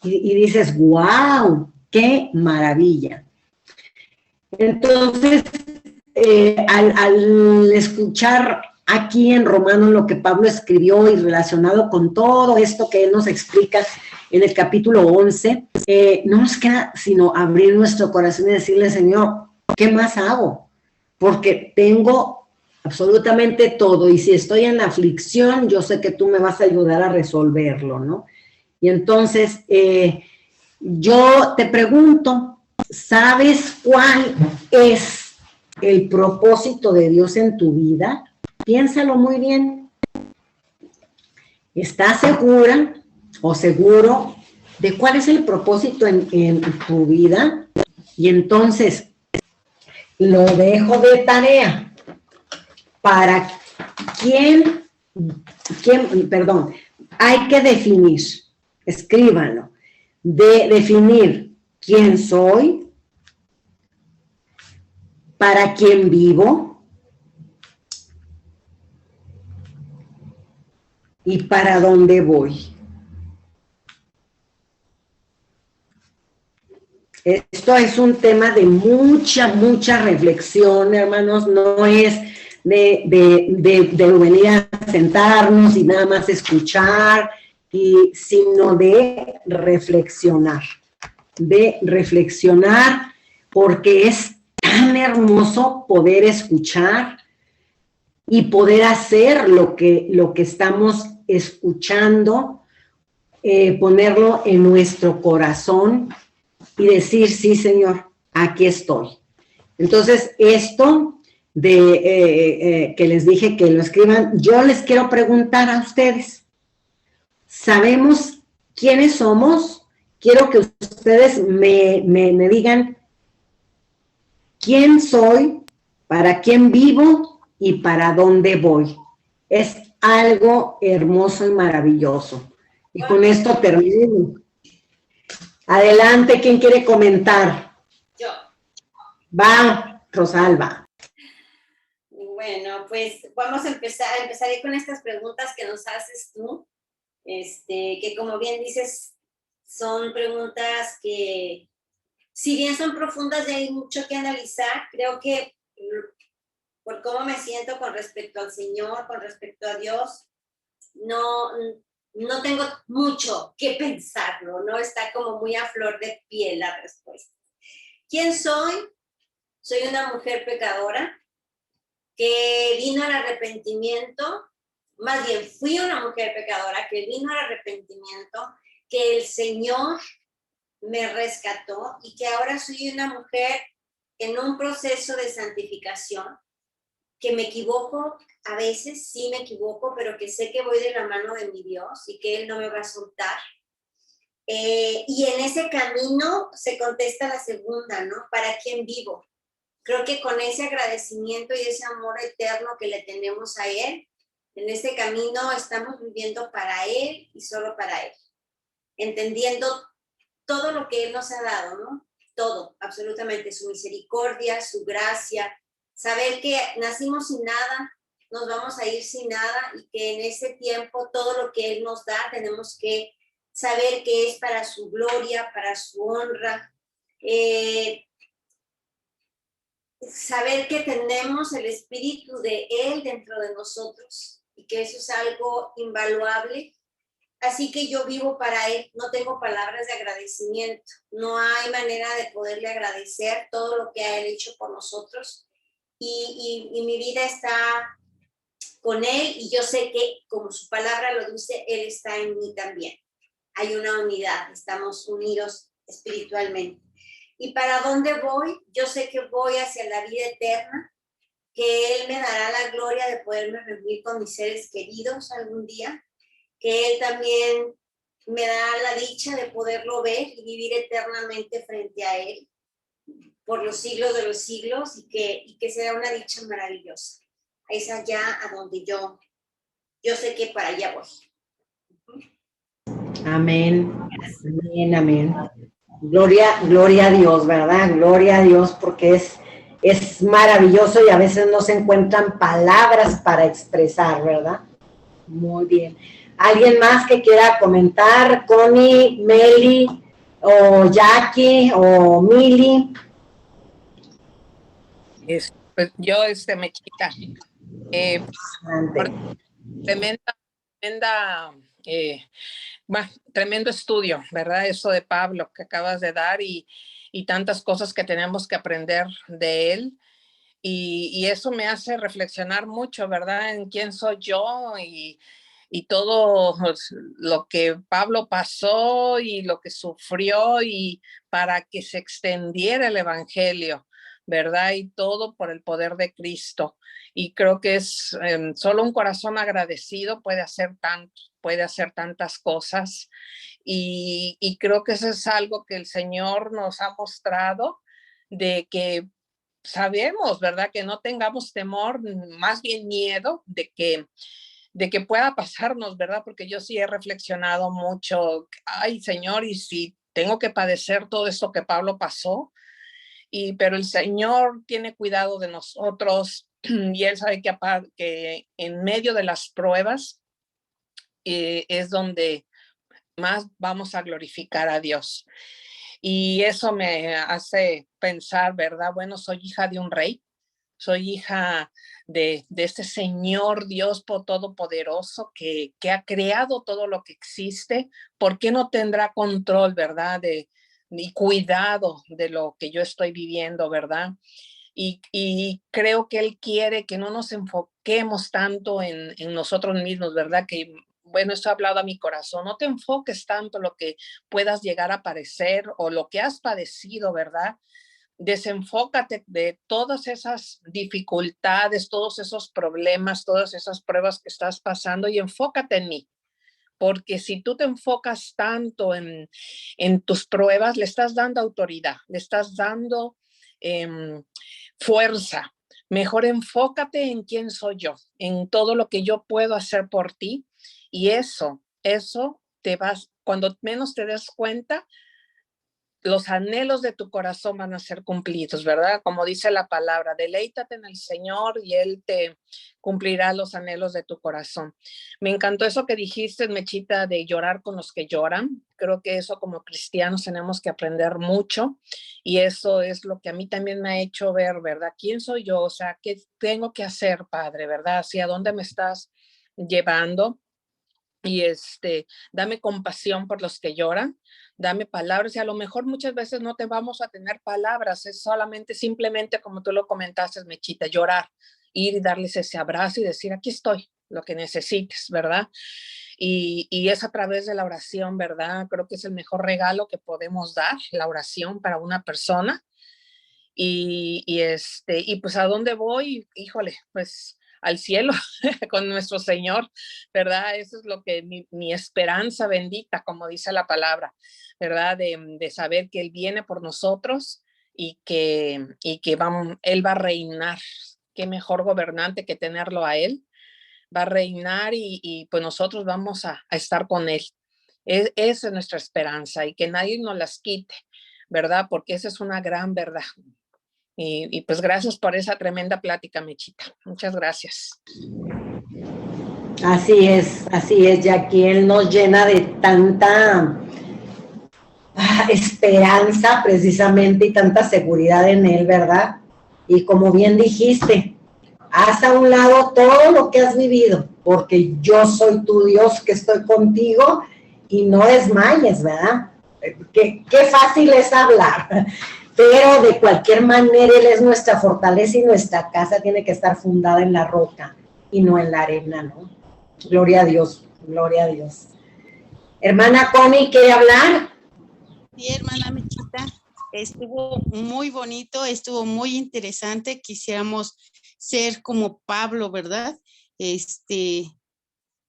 Y dices, wow, qué maravilla. Entonces, al escuchar aquí en Romanos lo que Pablo escribió y relacionado con todo esto que él nos explica en el capítulo 11, no nos queda sino abrir nuestro corazón y decirle, Señor, ¿qué más hago? Porque tengo absolutamente todo, y si estoy en la aflicción, yo sé que tú me vas a ayudar a resolverlo, ¿no? Y entonces, yo te pregunto, ¿sabes cuál es el propósito de Dios en tu vida? Piénsalo muy bien. ¿Estás segura o seguro de cuál es el propósito en tu vida? Y entonces, lo dejo de tarea. ¿Para perdón, hay que definir, escríbanlo, de definir quién soy, para quién vivo y para dónde voy. Esto es un tema de mucha reflexión, hermanos, no es de venir a sentarnos y nada más escuchar, sino de reflexionar, porque es tan hermoso poder escuchar y poder hacer lo que estamos escuchando, ponerlo en nuestro corazón y decir, sí, Señor, aquí estoy. Entonces, esto que les dije que lo escriban, yo les quiero preguntar a ustedes, ¿sabemos quiénes somos? Quiero que ustedes me digan quién soy, para quién vivo y para dónde voy. Es algo hermoso y maravilloso. Y con esto termino. Adelante, ¿quién quiere comentar? Yo. Va, Rosalba. Bueno, pues vamos a empezaré con estas preguntas que nos haces tú, que como bien dices, son preguntas que, si bien son profundas y hay mucho que analizar, creo que por cómo me siento con respecto al Señor, con respecto a Dios, no tengo mucho que pensarlo, ¿no? Está como muy a flor de piel la respuesta. ¿Quién soy? Soy una mujer pecadora que vino al arrepentimiento, más bien fui una mujer pecadora que vino al arrepentimiento, que el Señor me rescató y que ahora soy una mujer en un proceso de santificación, que me equivoco, a veces sí me equivoco, pero que sé que voy de la mano de mi Dios y que Él no me va a soltar. Y en ese camino se contesta la segunda, ¿no? ¿Para quién vivo? Creo que con ese agradecimiento y ese amor eterno que le tenemos a Él, en este camino estamos viviendo para Él y solo para Él, entendiendo todo lo que Él nos ha dado, ¿no? Todo, absolutamente, su misericordia, su gracia, saber que nacimos sin nada, nos vamos a ir sin nada y que en ese tiempo todo lo que Él nos da tenemos que saber que es para su gloria, para su honra, saber que tenemos el Espíritu de Él dentro de nosotros y que eso es algo invaluable. Así que yo vivo para Él, no tengo palabras de agradecimiento, no hay manera de poderle agradecer todo lo que ha Él hecho por nosotros y mi vida está con Él y yo sé que, como su palabra lo dice, Él está en mí también. Hay una unidad, estamos unidos espiritualmente. ¿Y para dónde voy? Yo sé que voy hacia la vida eterna, que Él me dará la gloria de poderme reunir con mis seres queridos algún día, que Él también me da la dicha de poderlo ver y vivir eternamente frente a Él por los siglos de los siglos y que será una dicha maravillosa. Es allá a donde yo sé que para allá voy. Amén, amén, amén. Gloria a Dios, ¿verdad? Gloria a Dios, porque es maravilloso y a veces no se encuentran palabras para expresar, ¿verdad? Muy bien. ¿Alguien más que quiera comentar? Connie, Meli, o Jackie, o Mili. Pues yo, Mechita, tremenda tremenda, tremendo estudio, ¿verdad? Eso de Pablo que acabas de dar y tantas cosas que tenemos que aprender de él. Y eso me hace reflexionar mucho, ¿verdad? En quién soy yo y todo lo que Pablo pasó y lo que sufrió y para que se extendiera el evangelio, ¿verdad? Y todo por el poder de Cristo. Y creo que es solo un corazón agradecido puede hacer tanto, puede hacer tantas cosas. Y creo que eso es algo que el Señor nos ha mostrado de que sabemos, ¿verdad? Que no tengamos temor, más bien miedo de que pueda pasarnos, ¿verdad? Porque yo sí he reflexionado mucho, ay Señor, y si tengo que padecer todo esto que Pablo pasó, pero el Señor tiene cuidado de nosotros y Él sabe que en medio de las pruebas es donde más vamos a glorificar a Dios. Y eso me hace pensar, ¿verdad? Bueno, soy hija de un rey, soy hija de este Señor Dios todopoderoso que ha creado todo lo que existe. ¿Por qué no tendrá control, verdad? Ni cuidado de lo que yo estoy viviendo, ¿verdad? Y creo que Él quiere que no nos enfoquemos tanto en nosotros mismos, ¿verdad? Que, bueno, esto ha hablado a mi corazón. No te enfoques tanto en lo que puedas llegar a padecer o lo que has padecido, ¿verdad? Desenfócate de todas esas dificultades, todos esos problemas, todas esas pruebas que estás pasando y enfócate en mí. Porque si tú te enfocas tanto en tus pruebas, le estás dando autoridad, le estás dando fuerza. Mejor enfócate en quién soy yo, en todo lo que yo puedo hacer por ti. Y eso te vas, cuando menos te des cuenta, los anhelos de tu corazón van a ser cumplidos, ¿verdad? Como dice la palabra, deleítate en el Señor y Él te cumplirá los anhelos de tu corazón. Me encantó eso que dijiste, Mechita, de llorar con los que lloran. Creo que eso como cristianos tenemos que aprender mucho y eso es lo que a mí también me ha hecho ver, ¿verdad? ¿Quién soy yo? O sea, ¿qué tengo que hacer, Padre, verdad? ¿Hacia dónde me estás llevando? Y dame compasión por los que lloran, dame palabras y a lo mejor muchas veces no te vamos a tener palabras, es solamente simplemente como tú lo comentaste, Mechita, llorar, ir y darles ese abrazo y decir, aquí estoy, lo que necesites, ¿verdad? Y es a través de la oración, ¿verdad? Creo que es el mejor regalo que podemos dar, la oración para una persona. Y pues a dónde voy, híjole, pues al cielo con nuestro Señor, ¿verdad? Eso es lo que mi esperanza bendita, como dice la palabra, ¿verdad? De saber que Él viene por nosotros y que Él va a reinar. Qué mejor gobernante que tenerlo a Él. Va a reinar y pues nosotros vamos a estar con Él. Esa es nuestra esperanza y que nadie nos las quite, ¿verdad? Porque esa es una gran verdad. Y pues gracias por esa tremenda plática, Mechita. Muchas gracias. Así es, Jackie. Él nos llena de tanta esperanza precisamente y tanta seguridad en Él, ¿verdad? Y como bien dijiste, haz a un lado todo lo que has vivido, porque yo soy tu Dios que estoy contigo y no desmayes, ¿verdad? Qué fácil es hablar, pero de cualquier manera Él es nuestra fortaleza y nuestra casa tiene que estar fundada en la roca y no en la arena, ¿no? Gloria a Dios, gloria a Dios. Hermana Connie, ¿quiere hablar? Sí, hermana Mechita, estuvo muy bonito, estuvo muy interesante. Quisiéramos ser como Pablo, ¿verdad?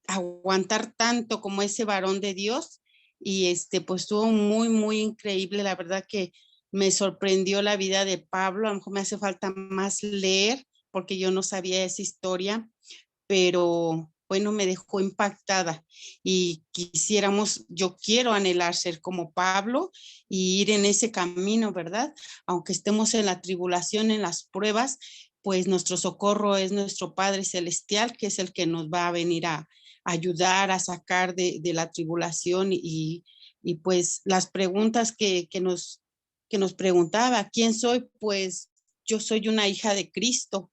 Aguantar tanto como ese varón de Dios. Y pues estuvo muy, muy increíble. La verdad que me sorprendió la vida de Pablo. A lo mejor me hace falta más leer porque yo no sabía esa historia, pero bueno, me dejó impactada y yo quiero anhelar ser como Pablo y ir en ese camino, ¿verdad? Aunque estemos en la tribulación, en las pruebas, pues nuestro socorro es nuestro Padre Celestial, que es el que nos va a venir a ayudar a sacar de la tribulación y pues las preguntas que nos preguntaba, ¿quién soy? Pues yo soy una hija de Cristo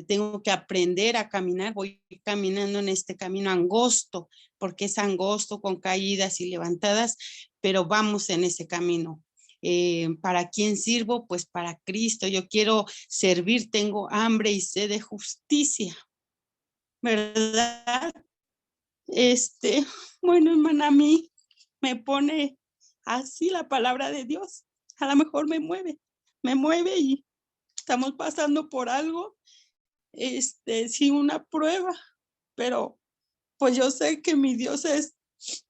tengo que aprender a caminar. Voy caminando en este camino angosto, porque es angosto con caídas y levantadas, pero vamos en ese camino. ¿Para quién sirvo? Pues para Cristo. Yo quiero servir, tengo hambre y sed de justicia, ¿verdad? Bueno, hermana, a mí me pone así la palabra de Dios. A lo mejor me mueve y estamos pasando por algo, sí, una prueba, pero pues yo sé que mi Dios es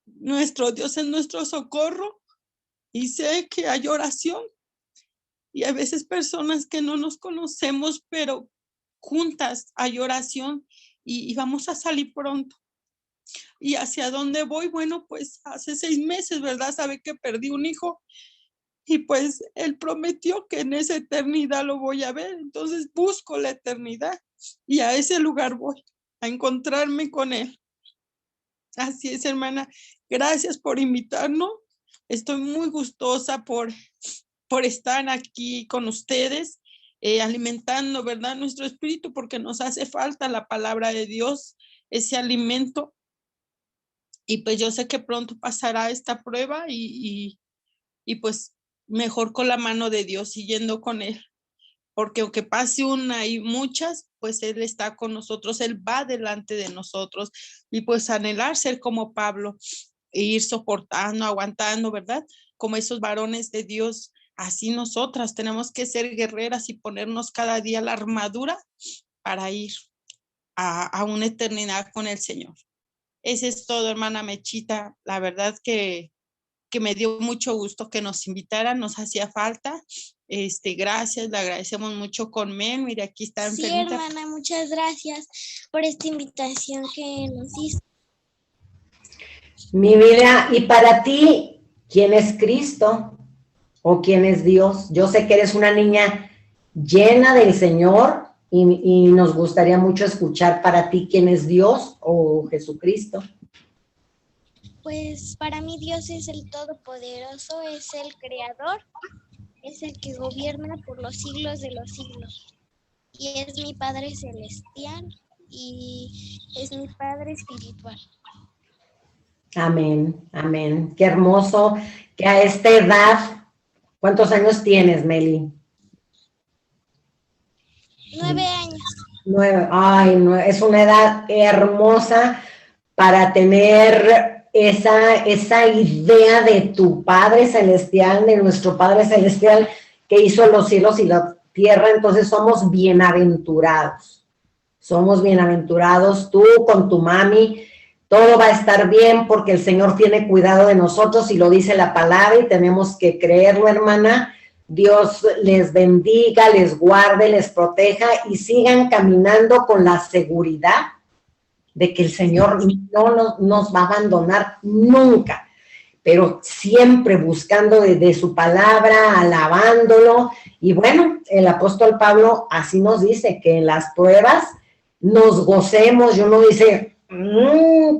nuestro socorro, y sé que hay oración, y a veces personas que no nos conocemos, pero juntas hay oración, y vamos a salir pronto. ¿Y hacia dónde voy? Bueno, pues hace 6 meses, ¿verdad? Sabe que perdí un hijo, y pues Él prometió que en esa eternidad lo voy a ver. Entonces busco la eternidad y a ese lugar voy, a encontrarme con Él. Así es, hermana. Gracias por invitarnos. Estoy muy gustosa por estar aquí con ustedes, alimentando, ¿verdad?, nuestro espíritu, porque nos hace falta la palabra de Dios, ese alimento. Y pues yo sé que pronto pasará esta prueba y pues mejor con la mano de Dios, siguiendo con Él. Porque aunque pase una y muchas, pues Él está con nosotros, Él va delante de nosotros. Y pues anhelar ser como Pablo, e ir soportando, aguantando, ¿verdad? Como esos varones de Dios. Así nosotras tenemos que ser guerreras y ponernos cada día la armadura para ir a una eternidad con el Señor. Ese es todo, hermana Mechita. La verdad que me dio mucho gusto que nos invitaran, nos hacía falta. Gracias, le agradecemos mucho con Mel. Mire, aquí está enfermita. Sí, hermana, muchas gracias por esta invitación que nos hizo. Mi vida, y para ti, ¿quién es Cristo o quién es Dios? Yo sé que eres una niña llena del Señor y nos gustaría mucho escuchar para ti quién es Dios o Jesucristo. Pues para mí Dios es el Todopoderoso, es el Creador, es el que gobierna por los siglos de los siglos. Y es mi Padre Celestial y es mi Padre Espiritual. Amén, amén. Qué hermoso que a esta edad, ¿cuántos años tienes, Meli? 9 años. 9, ay, no, es una edad hermosa para tener esa idea de tu Padre Celestial, de nuestro Padre Celestial que hizo los cielos y la tierra. Entonces somos bienaventurados, tú con tu mami, todo va a estar bien porque el Señor tiene cuidado de nosotros y lo dice la palabra y tenemos que creerlo, hermana. Dios les bendiga, les guarde, les proteja y sigan caminando con la seguridad de que el Señor no nos va a abandonar nunca, pero siempre buscando de su palabra, alabándolo. Y bueno, el apóstol Pablo así nos dice, que en las pruebas nos gocemos. Y uno dice,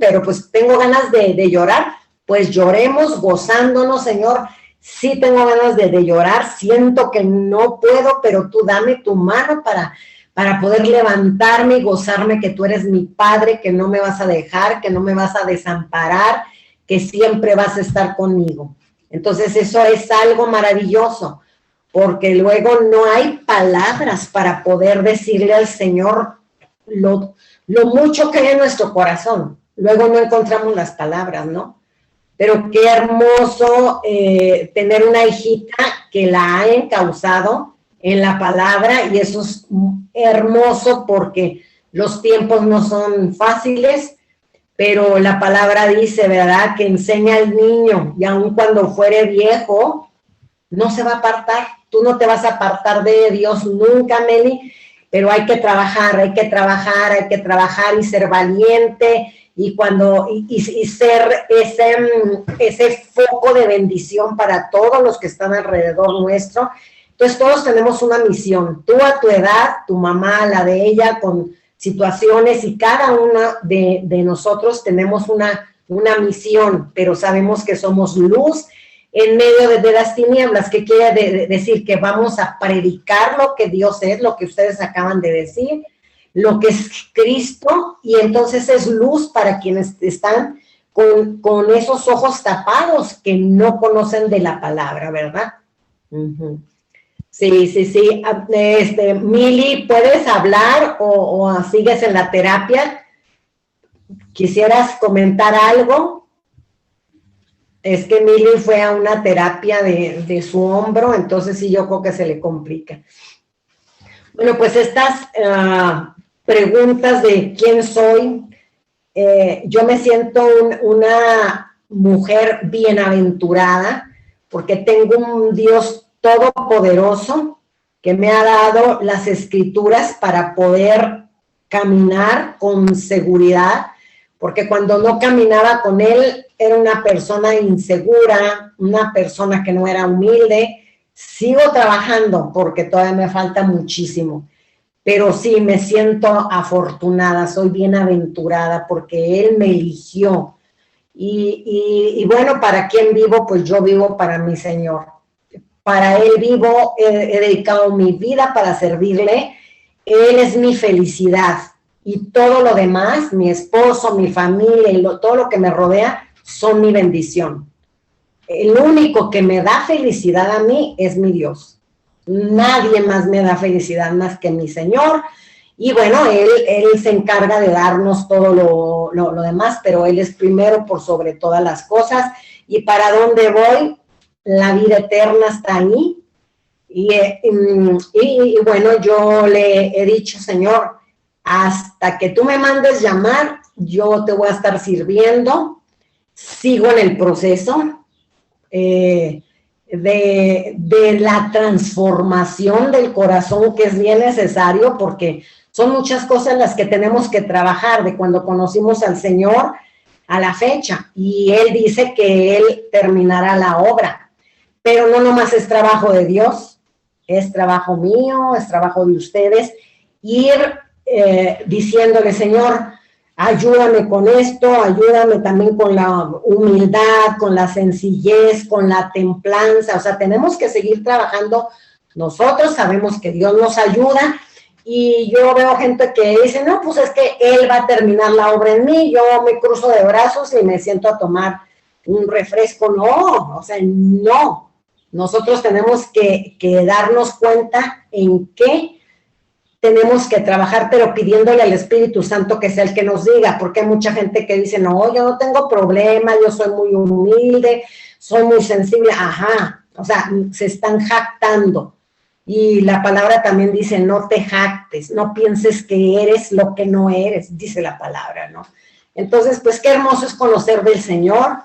pero pues tengo ganas de llorar, pues lloremos gozándonos, Señor. Sí tengo ganas de llorar, siento que no puedo, pero tú dame tu mano para poder levantarme y gozarme que tú eres mi Padre, que no me vas a dejar, que no me vas a desamparar, que siempre vas a estar conmigo. Entonces eso es algo maravilloso, porque luego no hay palabras para poder decirle al Señor lo mucho que hay en nuestro corazón. Luego no encontramos las palabras, ¿no? Pero qué hermoso tener una hijita que la ha encauzado en la palabra, y eso es hermoso porque los tiempos no son fáciles, pero la palabra dice, ¿verdad?, que enseña al niño y aun cuando fuere viejo, no se va a apartar. Tú no te vas a apartar de Dios nunca, Meli, pero hay que trabajar y ser valiente y ser ese foco de bendición para todos los que están alrededor nuestro. Entonces todos tenemos una misión, tú a tu edad, tu mamá a la de ella, con situaciones, y cada una de nosotros tenemos una misión, pero sabemos que somos luz en medio de las tinieblas, que quiere decir que vamos a predicar lo que Dios es, lo que ustedes acaban de decir, lo que es Cristo, y entonces es luz para quienes están con esos ojos tapados que no conocen de la palabra, ¿verdad? Uh-huh. Sí. Mili, ¿puedes hablar o sigues en la terapia? ¿Quisieras comentar algo? Es que Mili fue a una terapia de su hombro, entonces sí, yo creo que se le complica. Bueno, pues estas preguntas de quién soy, yo me siento una mujer bienaventurada porque tengo un Dios todopoderoso que me ha dado las escrituras para poder caminar con seguridad, porque cuando no caminaba con él era una persona insegura, una persona que no era humilde. Sigo trabajando porque todavía me falta muchísimo, pero sí me siento afortunada, soy bienaventurada porque él me eligió. Y bueno, ¿para quién vivo? Pues yo vivo para mi Señor. Para Él vivo, he dedicado mi vida para servirle. Él es mi felicidad. Y todo lo demás, mi esposo, mi familia y todo lo que me rodea, son mi bendición. El único que me da felicidad a mí es mi Dios. Nadie más me da felicidad más que mi Señor. Y bueno, Él se encarga de darnos todo lo demás, pero Él es primero por sobre todas las cosas. ¿Y para dónde voy? La vida eterna está ahí. Y bueno, yo le he dicho, Señor, hasta que tú me mandes llamar, yo te voy a estar sirviendo. Sigo en el proceso de la transformación del corazón, que es bien necesario, porque son muchas cosas las que tenemos que trabajar de cuando conocimos al Señor a la fecha. Y Él dice que Él terminará la obra. Pero no nomás es trabajo de Dios, es trabajo mío, es trabajo de ustedes, ir diciéndole, Señor, ayúdame con esto, ayúdame también con la humildad, con la sencillez, con la templanza. O sea, tenemos que seguir trabajando. Nosotros sabemos que Dios nos ayuda, y yo veo gente que dice, no, pues es que Él va a terminar la obra en mí. Yo me cruzo de brazos y me siento a tomar un refresco. No, o sea, no. Nosotros tenemos que darnos cuenta en qué tenemos que trabajar, pero pidiéndole al Espíritu Santo que sea el que nos diga, porque hay mucha gente que dice, no, yo no tengo problema, yo soy muy humilde, soy muy sensible. Ajá, o sea, se están jactando. Y la palabra también dice, no te jactes, no pienses que eres lo que no eres, dice la palabra, ¿no? Entonces, pues qué hermoso es conocer del Señor.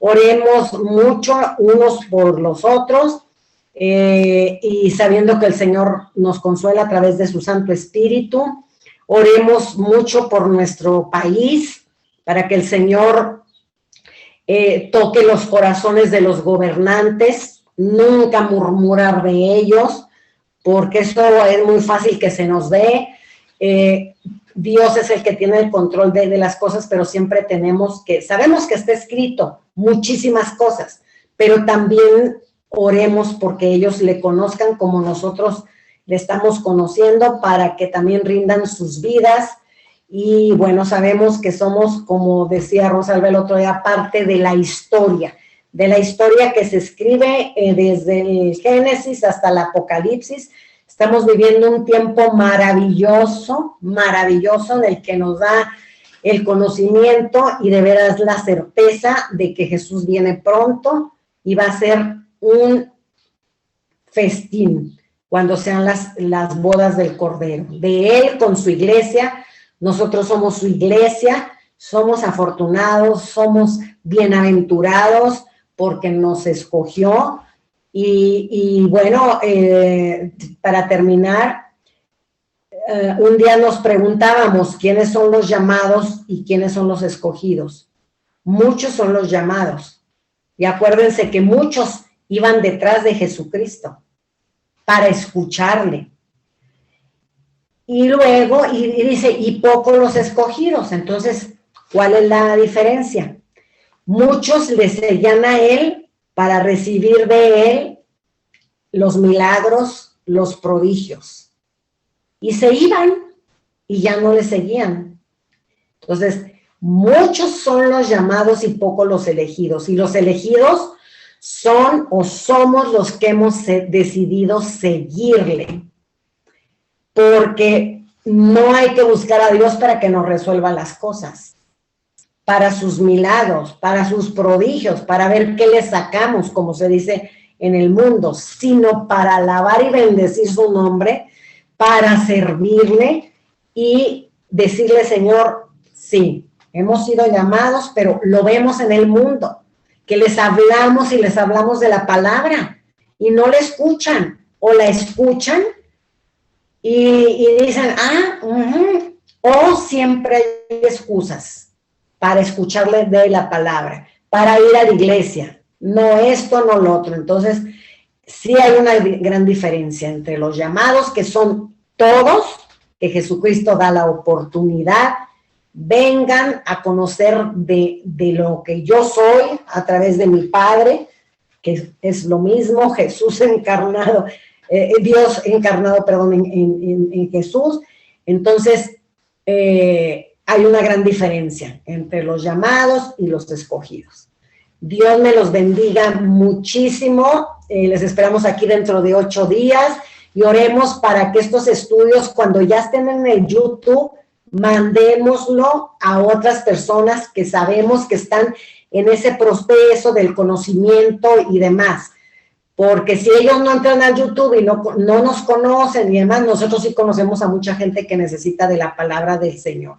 Oremos mucho unos por los otros, y sabiendo que el Señor nos consuela a través de su Santo Espíritu. Oremos mucho por nuestro país, para que el Señor toque los corazones de los gobernantes, nunca murmurar de ellos, porque eso es muy fácil que se nos dé. Dios es el que tiene el control de las cosas, pero siempre tenemos que, sabemos que está escrito muchísimas cosas, pero también oremos porque ellos le conozcan como nosotros le estamos conociendo, para que también rindan sus vidas. Y bueno, sabemos que somos, como decía Rosalba el otro día, parte de la historia que se escribe desde el Génesis hasta el Apocalipsis. Estamos viviendo un tiempo maravilloso, maravilloso, en el que nos da el conocimiento y de veras la certeza de que Jesús viene pronto y va a ser un festín cuando sean las bodas del Cordero. De Él con su iglesia, nosotros somos su iglesia, somos afortunados, somos bienaventurados porque nos escogió. Y bueno, para terminar, un día nos preguntábamos quiénes son los llamados y quiénes son los escogidos. Muchos son los llamados. Y acuérdense que muchos iban detrás de Jesucristo para escucharle. Y luego, y dice, y pocos los escogidos. Entonces, ¿cuál es la diferencia? Muchos le seguían a Él para recibir de Él los milagros, los prodigios. Y se iban y ya no le seguían. Entonces, muchos son los llamados y pocos los elegidos. Y los elegidos son o somos los que hemos decidido seguirle. Porque no hay que buscar a Dios para que nos resuelva las cosas, para sus milagros, para sus prodigios, para ver qué le sacamos, como se dice en el mundo, sino para alabar y bendecir su nombre, para servirle y decirle, Señor, sí, hemos sido llamados, pero lo vemos en el mundo, que les hablamos y les hablamos de la palabra y no la escuchan, o la escuchan y dicen, o siempre hay excusas para escucharle de la palabra, para ir a la iglesia, no esto, no lo otro. Entonces, sí hay una gran diferencia entre los llamados, que son todos, que Jesucristo da la oportunidad, vengan a conocer de lo que yo soy a través de mi Padre, que es lo mismo, Jesús encarnado, Dios encarnado, perdón, en Jesús. Entonces, hay una gran diferencia entre los llamados y los escogidos. Dios me los bendiga muchísimo. Les esperamos aquí dentro de 8 días y oremos para que estos estudios, cuando ya estén en el YouTube, mandémoslo a otras personas que sabemos que están en ese proceso del conocimiento y demás. Porque si ellos no entran al YouTube y no nos conocen y demás, nosotros sí conocemos a mucha gente que necesita de la palabra del Señor.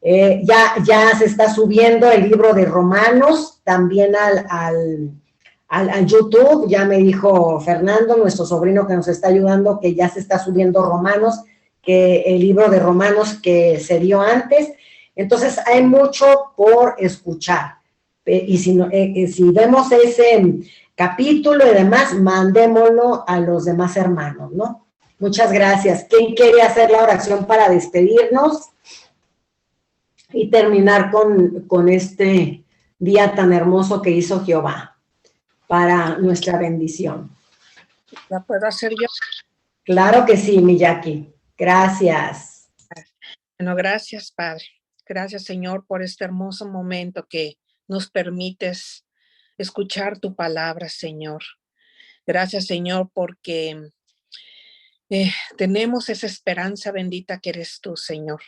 Ya se está subiendo el libro de Romanos también al YouTube. Ya me dijo Fernando, nuestro sobrino que nos está ayudando, que ya se está subiendo Romanos, que el libro de Romanos que se dio antes. Entonces hay mucho por escuchar. Y si vemos ese capítulo y demás, mandémoslo a los demás hermanos, ¿no? Muchas gracias. ¿Quién quiere hacer la oración para despedirnos y terminar con este día tan hermoso que hizo Jehová para nuestra bendición? ¿La puedo hacer yo? Claro que sí, mi Jackie. Gracias. Bueno, gracias, Padre. Gracias, Señor, por este hermoso momento que nos permites escuchar tu palabra, Señor. Gracias, Señor, porque tenemos esa esperanza bendita que eres tú, Señor.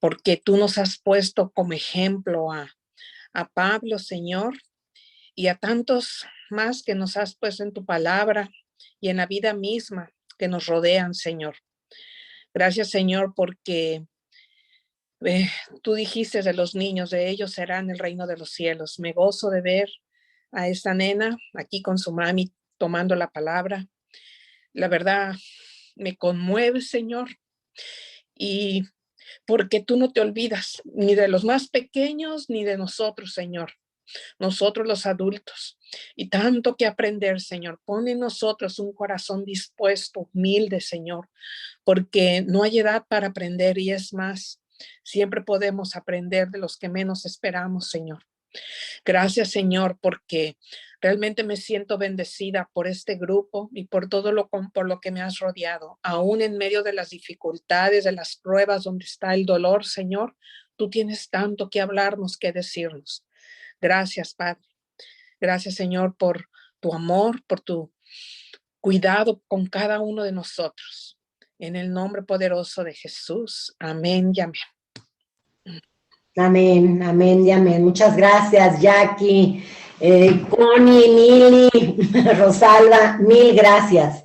Porque tú nos has puesto como ejemplo a Pablo, Señor, y a tantos más que nos has puesto en tu palabra y en la vida misma que nos rodean, Señor. Gracias, Señor, porque tú dijiste de los niños, de ellos serán el reino de los cielos. Me gozo de ver a esta nena aquí con su mami tomando la palabra. La verdad, me conmueve, Señor, y porque tú no te olvidas ni de los más pequeños ni de nosotros, Señor. Nosotros los adultos. Y tanto que aprender, Señor. Pon en nosotros un corazón dispuesto, humilde, Señor, porque no hay edad para aprender y es más, siempre podemos aprender de los que menos esperamos, Señor. Gracias, Señor, porque realmente me siento bendecida por este grupo y por todo por lo que me has rodeado. Aún en medio de las dificultades, de las pruebas donde está el dolor, Señor, tú tienes tanto que hablarnos, que decirnos. Gracias, Padre. Gracias, Señor, por tu amor, por tu cuidado con cada uno de nosotros. En el nombre poderoso de Jesús. Amén y amén. Amén, amén y amén. Muchas gracias, Jackie, Connie, Mili, Rosalba, mil gracias.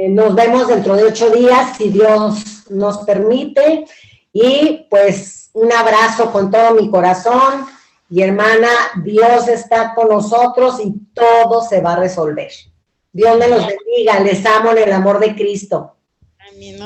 Nos vemos dentro de 8 días, si Dios nos permite. Y pues un abrazo con todo mi corazón. Y hermana, Dios está con nosotros y todo se va a resolver. Dios me los bendiga. Les amo en el amor de Cristo. Amén.